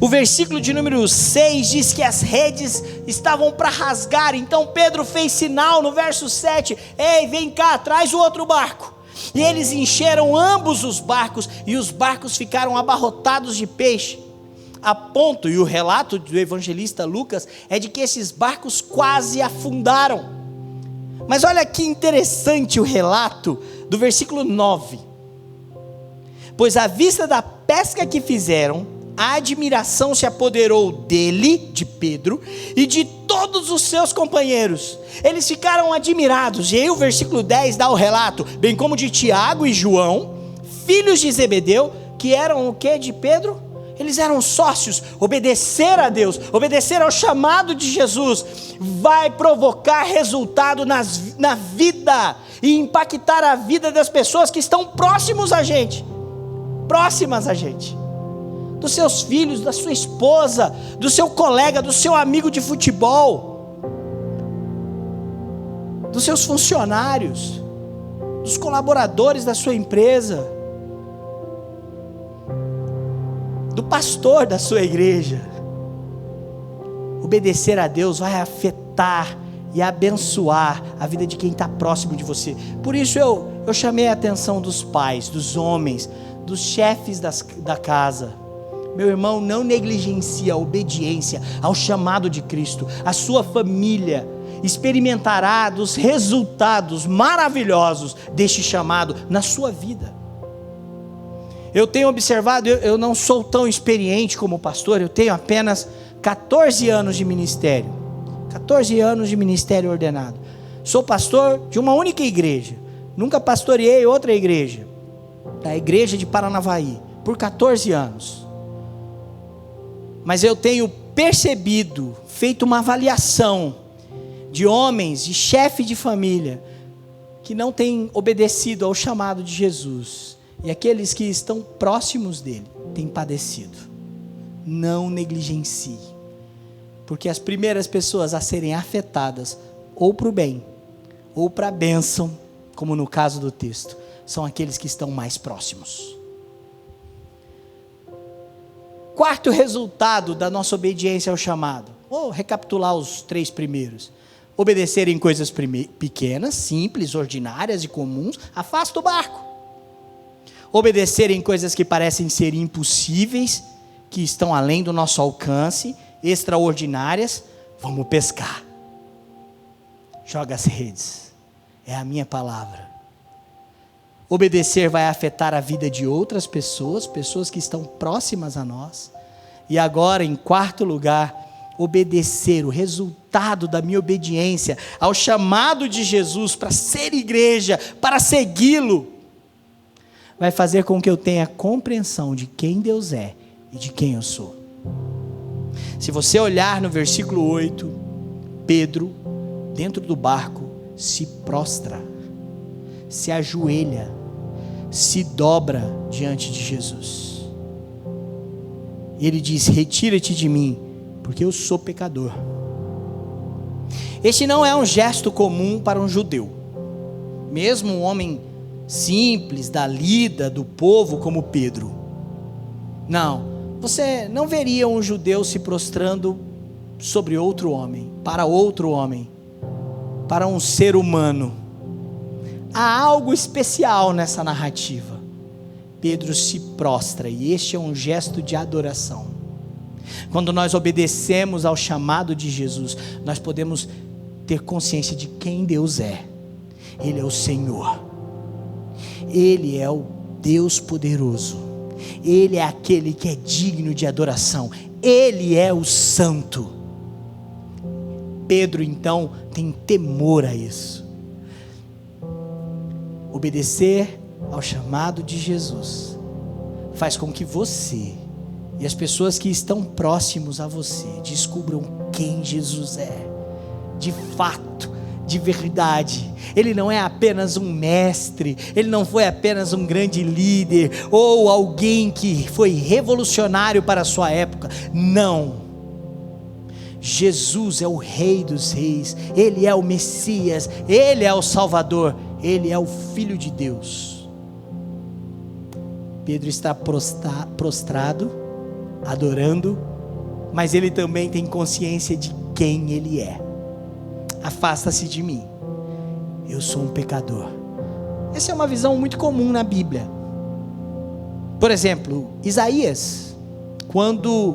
O versículo de número 6 diz que as redes estavam para rasgar. Então Pedro fez sinal no verso 7. Ei, vem cá, traz o outro barco. E eles encheram ambos os barcos, e os barcos ficaram abarrotados de peixe. A ponto, e o relato do evangelista Lucas é de que esses barcos quase afundaram. Mas olha que interessante o relato do versículo 9. Pois à vista da pesca que fizeram, a admiração se apoderou dele, de Pedro, e de todos os seus companheiros. Eles ficaram admirados. E aí o versículo 10 dá o relato, bem como de Tiago e João, filhos de Zebedeu, que eram o que de Pedro? Eles eram sócios. Obedecer a Deus, obedecer ao chamado de Jesus, vai provocar resultado na vida e impactar a vida das pessoas que estão próximas a gente, dos seus filhos, da sua esposa, do seu colega, do seu amigo de futebol, dos seus funcionários, dos colaboradores da sua empresa, do pastor da sua igreja. Obedecer a Deus vai afetar e abençoar a vida de quem está próximo de você. Por isso eu chamei a atenção dos pais, dos homens, dos chefes da casa. Meu irmão, não negligencie a obediência ao chamado de Cristo. A sua família experimentará dos resultados maravilhosos deste chamado na sua vida. Eu tenho observado, eu não sou tão experiente como pastor, eu tenho apenas 14 anos de ministério. 14 anos de ministério ordenado. Sou pastor de uma única igreja. Nunca pastoreei outra igreja. Da igreja de Paranavaí. Por 14 anos. Mas eu tenho percebido, feito uma avaliação de homens, de chefe de família, que não têm obedecido ao chamado de Jesus. E aqueles que estão próximos dele têm padecido. Não negligencie. Porque as primeiras pessoas a serem afetadas, ou para o bem, ou para a bênção, como no caso do texto, são aqueles que estão mais próximos. Quarto resultado da nossa obediência ao chamado. Vou recapitular os 3 primeiros. Obedecer em coisas pequenas, simples, ordinárias e comuns, afasta o barco. Obedecer em coisas que parecem ser impossíveis, que estão além do nosso alcance, extraordinárias, vamos pescar. Joga as redes, é a minha palavra. Obedecer vai afetar a vida de outras pessoas, pessoas que estão próximas a nós. E agora, em quarto lugar, obedecer, o resultado da minha obediência ao chamado de Jesus para ser igreja, para segui-lo, vai fazer com que eu tenha compreensão de quem Deus é e de quem eu sou. Se você olhar no versículo 8, Pedro, dentro do barco, se prostra, se ajoelha, se dobra diante de Jesus. Ele diz: retira-te de mim, porque eu sou pecador. Este não é um gesto comum para um judeu. Mesmo um homem simples, da lida, do povo como Pedro. Não, você não veria um judeu se prostrando sobre outro homem, para um ser humano. Há algo especial nessa narrativa. Pedro se prostra, e este é um gesto de adoração. Quando nós obedecemos ao chamado de Jesus, nós podemos ter consciência de quem Deus é. Ele é o Senhor, Ele é o Deus poderoso, Ele é aquele que é digno de adoração, Ele é o Santo. Pedro então tem temor a isso. Obedecer ao chamado de Jesus faz com que você e as pessoas que estão próximos a você descubram quem Jesus é, de fato, de verdade. Ele não é apenas um mestre, ele não foi apenas um grande líder, ou alguém que foi revolucionário para a sua época. Não. Jesus é o Rei dos Reis, Ele é o Messias, Ele é o Salvador, Ele é o Filho de Deus. Pedro está prostrado, adorando, mas ele também tem consciência de quem ele é. Afasta-se de mim, eu sou um pecador. Essa é uma visão muito comum na Bíblia. Por exemplo, Isaías, quando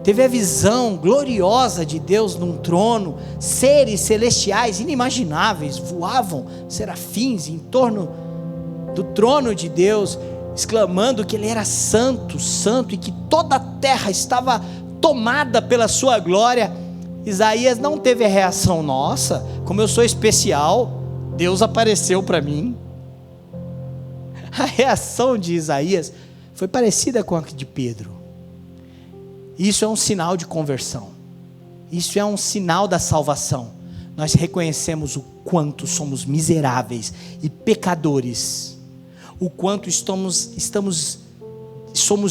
teve a visão gloriosa de Deus num trono, seres celestiais inimagináveis voavam, serafins, em torno do trono de Deus, exclamando que Ele era santo, santo, e que toda a terra estava tomada pela sua glória. Isaías não teve a reação: nossa, como eu sou especial, Deus apareceu para mim. A reação de Isaías foi parecida com a de Pedro. Isso é um sinal de conversão, isso é um sinal da salvação. Nós reconhecemos o quanto somos miseráveis e pecadores, o quanto somos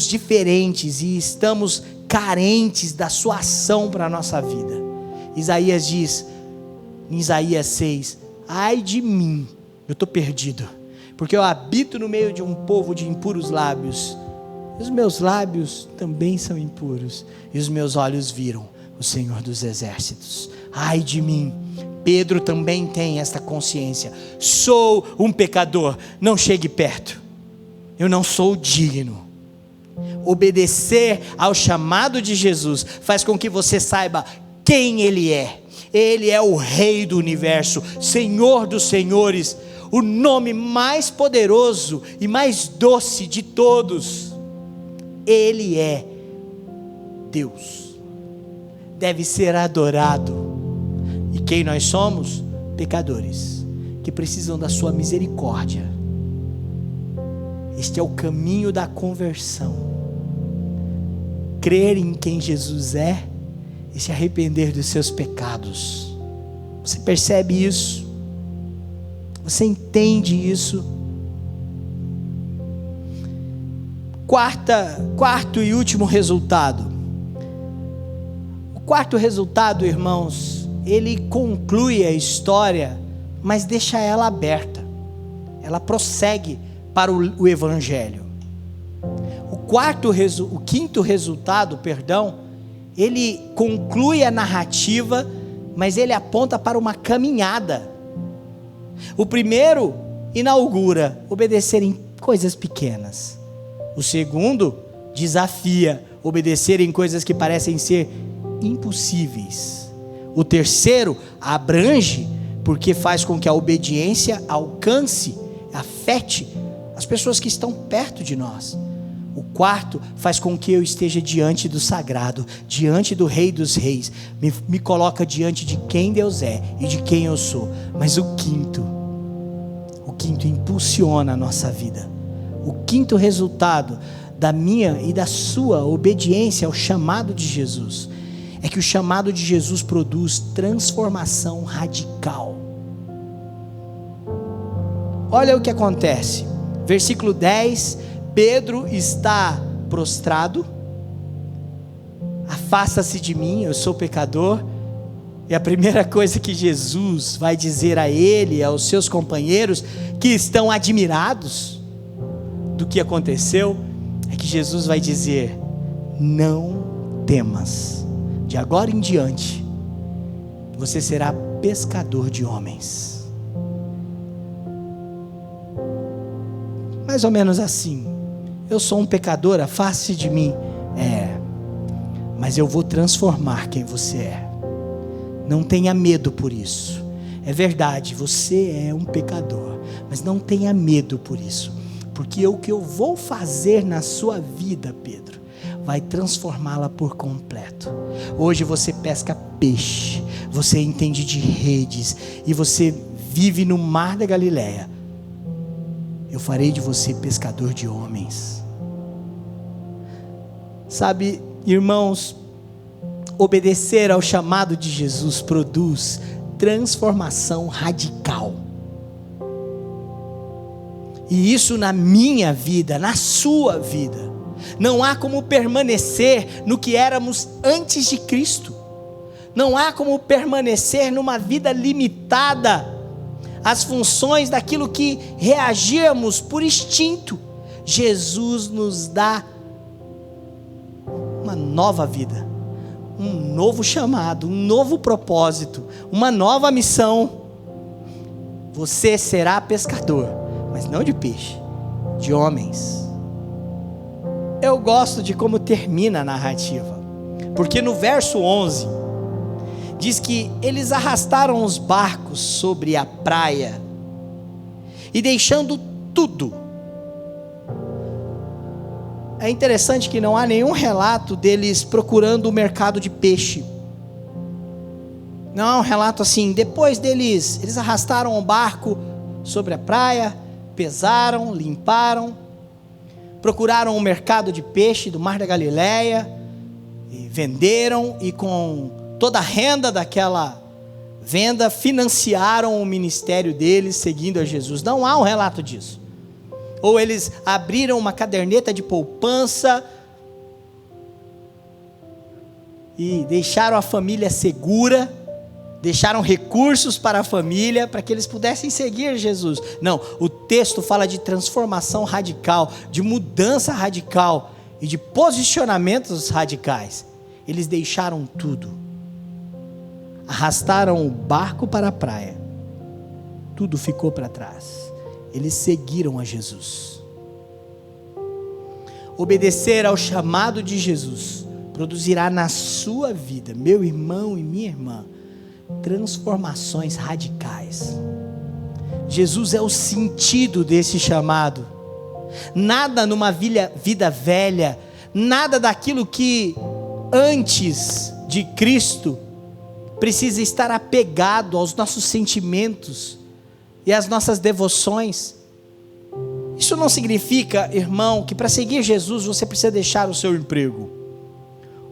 diferentes e estamos carentes da sua ação para a nossa vida. Isaías diz, em Isaías 6, ai de mim, eu estou perdido, porque eu habito no meio de um povo de impuros lábios, os meus lábios também são impuros, e os meus olhos viram o Senhor dos exércitos. Ai de mim. Pedro também tem esta consciência: sou um pecador, não chegue perto, eu não sou digno. Obedecer ao chamado de Jesus faz com que você saiba quem Ele é. Ele é o Rei do universo, Senhor dos senhores, o nome mais poderoso e mais doce de todos. Ele é Deus, deve ser adorado. E quem nós somos? Pecadores, que precisam da sua misericórdia. Este é o caminho da conversão: crer em quem Jesus é e se arrepender dos seus pecados. Você percebe isso? Você entende isso? Quarto e último resultado. O quarto resultado, irmãos, ele conclui a história, mas deixa ela aberta. Ela prossegue para o Evangelho. O quinto resultado, ele conclui a narrativa, mas ele aponta para uma caminhada. O primeiro inaugura obedecer em coisas pequenas. O segundo desafia obedecer em coisas que parecem ser impossíveis. O terceiro abrange, porque faz com que a obediência alcance, afete as pessoas que estão perto de nós. O quarto faz com que eu esteja diante do sagrado, diante do Rei dos Reis. Me coloca diante de quem Deus é e de quem eu sou. Mas o quinto impulsiona a nossa vida. O quinto resultado da minha e da sua obediência ao chamado de Jesus é que o chamado de Jesus produz transformação radical. Olha o que acontece. Versículo 10, Pedro está prostrado. Afasta-se de mim, eu sou pecador. E a primeira coisa que Jesus vai dizer a ele e aos seus companheiros, que estão admirados do que aconteceu, é que Jesus vai dizer: não temas, de agora em diante você será pescador de homens. Mais ou menos assim: eu sou um pecador, afaste de mim. Mas eu vou transformar quem você é. Não tenha medo por isso. É verdade, você é um pecador, mas não tenha medo por isso, porque o que eu vou fazer na sua vida, Pedro, vai transformá-la por completo. Hoje você pesca peixe, você entende de redes, e você vive no mar da Galileia. Eu farei de você pescador de homens. Sabe, irmãos, obedecer ao chamado de Jesus produz transformação radical. E isso na minha vida, na sua vida. Não há como permanecer no que éramos antes de Cristo. Não há como permanecer numa vida limitada às funções daquilo que reagíamos por instinto. Jesus nos dá uma nova vida, um novo chamado, um novo propósito, uma nova missão. Você será pescador, mas não de peixe, de homens. Eu gosto de como termina a narrativa, porque no verso 11 diz que eles arrastaram os barcos sobre a praia e deixando tudo. É interessante que não há nenhum relato deles procurando o mercado de peixe. Não há um relato assim. Depois eles arrastaram o barco sobre a praia, pesaram, limparam, procuraram o mercado de peixe do Mar da Galileia, e venderam, e com toda a renda daquela venda financiaram o ministério deles seguindo a Jesus. Não há um relato disso. Ou eles abriram uma caderneta de poupança e deixaram a família segura, deixaram recursos para a família, para que eles pudessem seguir Jesus. Não, o texto fala de transformação radical, de mudança radical e de posicionamentos radicais. Eles deixaram tudo, arrastaram o barco para a praia, tudo ficou para trás. Eles seguiram a Jesus. Obedecer ao chamado de Jesus produzirá na sua vida, meu irmão e minha irmã, transformações radicais. Jesus é o sentido desse chamado. Nada numa vida velha, nada daquilo que antes de Cristo precisa estar apegado aos nossos sentimentos e às nossas devoções. Isso não significa, irmão, que para seguir Jesus você precisa deixar o seu emprego,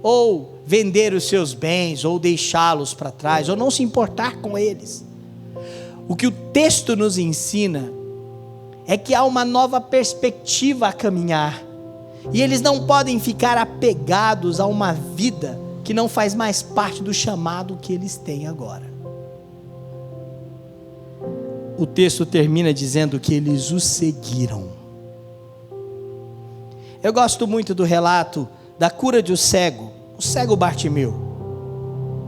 ou vender os seus bens, ou deixá-los para trás, ou não se importar com eles. O que o texto nos ensina é que há uma nova perspectiva a caminhar, e eles não podem ficar apegados a uma vida que não faz mais parte do chamado que eles têm agora. O texto termina dizendo que eles o seguiram. Eu gosto muito do relato da cura de o cego Bartimeu,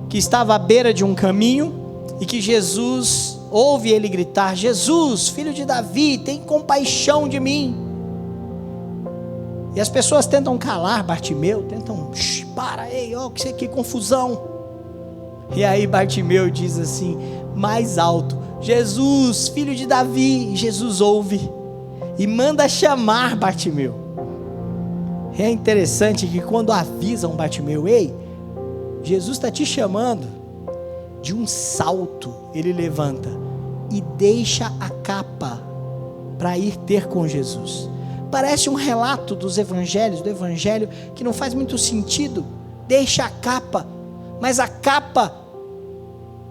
que estava à beira de um caminho e que Jesus ouve ele gritar: Jesus, filho de Davi, tem compaixão de mim. E as pessoas tentam calar Bartimeu, tentam, para, que confusão. E aí Bartimeu diz assim, mais alto: Jesus, filho de Davi. E Jesus ouve e manda chamar Bartimeu. É interessante que quando avisam Bartimeu, ei, Jesus está te chamando, de um salto ele levanta e deixa a capa para ir ter com Jesus. Parece um relato dos evangelhos, do evangelho, que não faz muito sentido. Deixa a capa, mas a capa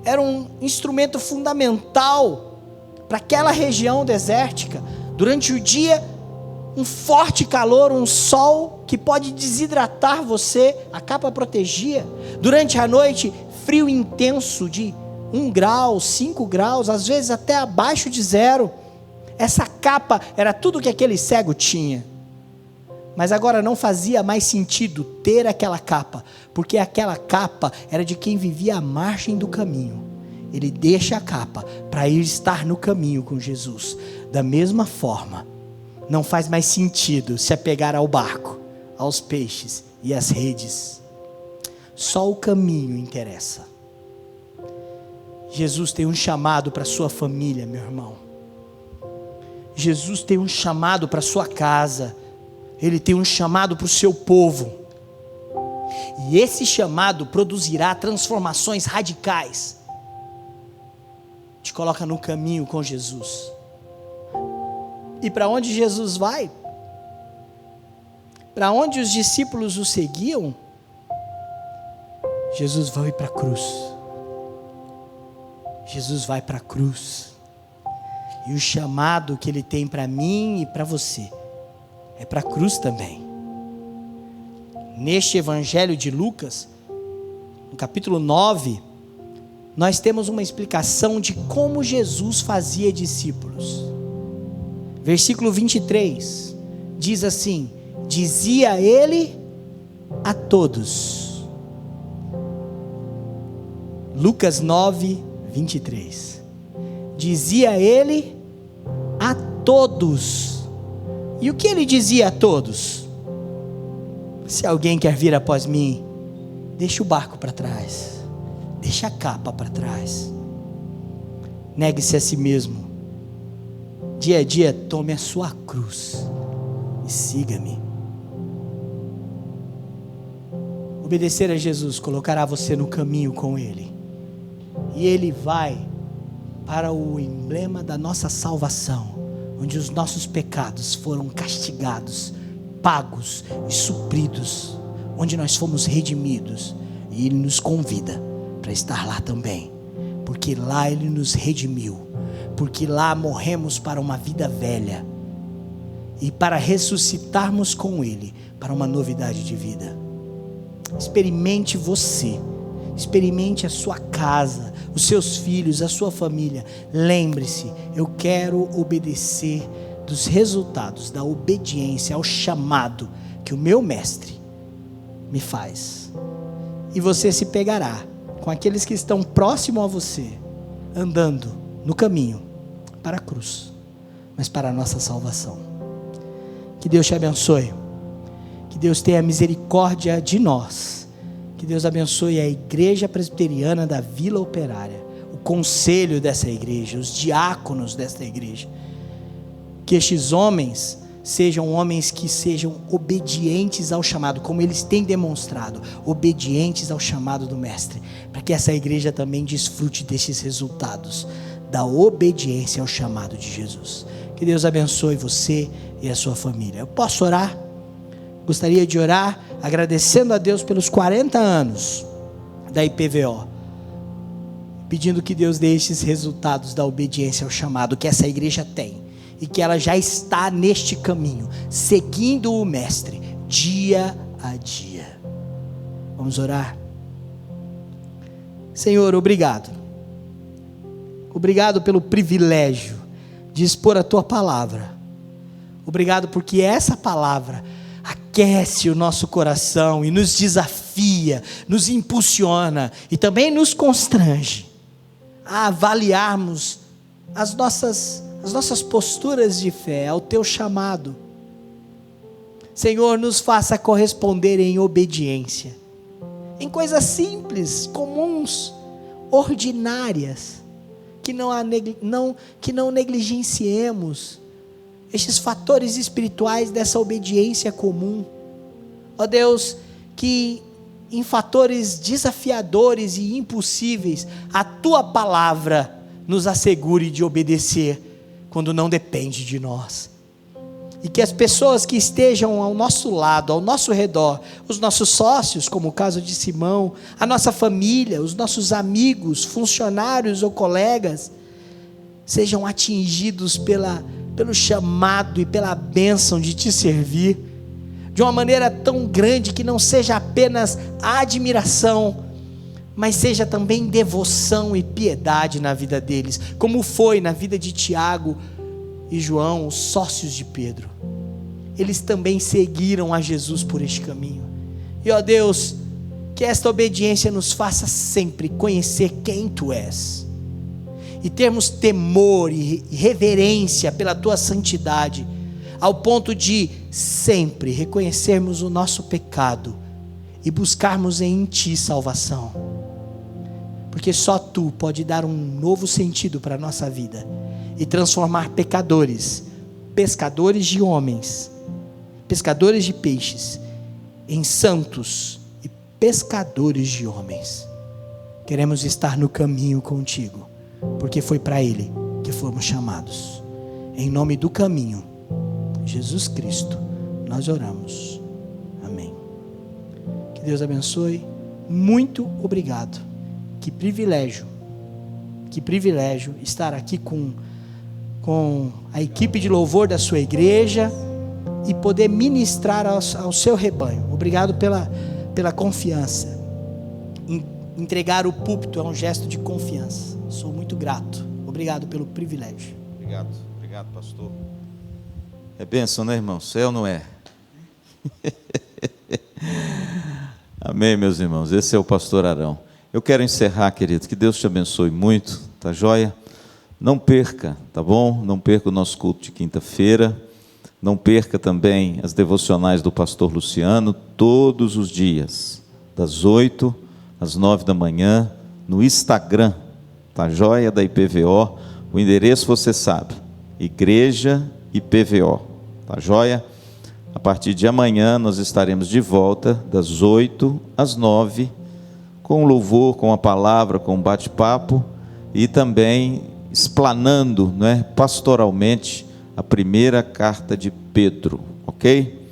era um instrumento fundamental para aquela região desértica. Durante o dia, um forte calor, um sol que pode desidratar você, a capa protegia. Durante a noite, frio intenso de 1 grau, 5 graus, às vezes até abaixo de 0. Essa capa era tudo que aquele cego tinha. Mas agora não fazia mais sentido ter aquela capa, porque aquela capa era de quem vivia à margem do caminho. Ele deixa a capa para ir estar no caminho com Jesus. Da mesma forma, não faz mais sentido se apegar ao barco, aos peixes e às redes. Só o caminho interessa. Jesus tem um chamado para a sua família, meu irmão. Jesus tem um chamado para a sua casa. Ele tem um chamado para o seu povo. E esse chamado produzirá transformações radicais. Te coloca no caminho com Jesus. E para onde Jesus vai? Para onde os discípulos o seguiam? Jesus vai para a cruz. Jesus vai para a cruz. E o chamado que Ele tem para mim e para você é para a cruz também. Neste Evangelho de Lucas, no capítulo 9, nós temos uma explicação de como Jesus fazia discípulos. Versículo 23 diz assim: dizia Ele a todos. Lucas 9, 23. Dizia Ele a todos. E o que Ele dizia a todos? Se alguém quer vir após mim, deixa o barco para trás, deixa a capa para trás, negue-se a si mesmo, dia a dia tome a sua cruz e siga-me. Obedecer a Jesus colocará você no caminho com Ele, e Ele vai para o emblema da nossa salvação, onde os nossos pecados foram castigados, pagos e supridos, onde nós fomos redimidos, e Ele nos convida para estar lá também, porque lá Ele nos redimiu, porque lá morremos para uma vida velha, e para ressuscitarmos com Ele, para uma novidade de vida. Experimente você, experimente a sua casa, os seus filhos, a sua família. Lembre-se, eu quero obedecer dos resultados da obediência ao chamado que o meu mestre me faz. E você se pegará com aqueles que estão próximos a você, andando no caminho para a cruz, mas para a nossa salvação. Que Deus te abençoe, que Deus tenha misericórdia de nós, que Deus abençoe a Igreja Presbiteriana da Vila Operária, o conselho dessa igreja, os diáconos dessa igreja. Que estes homens sejam homens que sejam obedientes ao chamado, como eles têm demonstrado, obedientes ao chamado do Mestre, para que essa igreja também desfrute destes resultados, da obediência ao chamado de Jesus. Que Deus abençoe você e a sua família. Eu posso orar? Gostaria de orar agradecendo a Deus pelos 40 anos da IPVO, pedindo que Deus dê esses resultados da obediência ao chamado que essa igreja tem, e que ela já está neste caminho, seguindo o Mestre, dia a dia. Vamos orar? Senhor, obrigado. Obrigado pelo privilégio de expor a Tua palavra. Obrigado porque essa palavra aquece o nosso coração e nos desafia, nos impulsiona e também nos constrange a avaliarmos as nossas posturas de fé ao Teu chamado. Senhor, nos faça corresponder em obediência, em coisas simples, comuns, ordinárias, que não negligenciemos estes fatores espirituais dessa obediência comum. Ó Deus, que em fatores desafiadores e impossíveis, a Tua palavra nos assegure de obedecer quando não depende de nós. E que as pessoas que estejam ao nosso lado, ao nosso redor, os nossos sócios, como o caso de Simão, a nossa família, os nossos amigos, funcionários ou colegas, sejam atingidos pelo chamado e pela bênção de Te servir, de uma maneira tão grande que não seja apenas admiração, mas seja também devoção e piedade na vida deles, como foi na vida de Tiago e João, os sócios de Pedro. Eles também seguiram a Jesus por este caminho. E ó Deus, que esta obediência nos faça sempre conhecer quem Tu és, e termos temor e reverência pela Tua santidade, ao ponto de sempre reconhecermos o nosso pecado e buscarmos em Ti salvação, porque só Tu pode dar um novo sentido para a nossa vida e transformar pecadores, pescadores de homens, pescadores de peixes, em santos e pescadores de homens. Queremos estar no caminho contigo, porque foi para Ele que fomos chamados. Em nome do caminho, Jesus Cristo, nós oramos. Amém. Que Deus abençoe. Muito obrigado. Que privilégio estar aqui com a equipe de louvor da sua igreja e poder ministrar ao seu rebanho. Obrigado pela confiança. Entregar o púlpito é um gesto de confiança. Sou muito grato. Obrigado pelo privilégio. Obrigado, pastor. É bênção, né, irmão? Céu não é? Amém, meus irmãos. Esse é o pastor Arão. Eu quero encerrar, querido. Que Deus te abençoe muito, tá joia? Não perca, tá bom? Não perca o nosso culto de quinta-feira. Não perca também as devocionais do pastor Luciano, todos os dias, das 8 às 9 da manhã, no Instagram, tá joia? Da IPVO. O endereço você sabe, Igreja IPVO, tá joia? A partir de amanhã nós estaremos de volta, das 8 às 9, com louvor, com a palavra, com um bate-papo e também explanando, não é, pastoralmente, a primeira carta de Pedro, ok?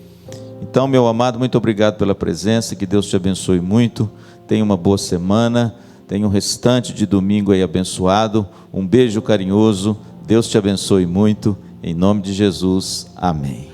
Então, meu amado, muito obrigado pela presença, que Deus te abençoe muito, tenha uma boa semana, tenha um restante de domingo aí abençoado, um beijo carinhoso, Deus te abençoe muito, em nome de Jesus, amém.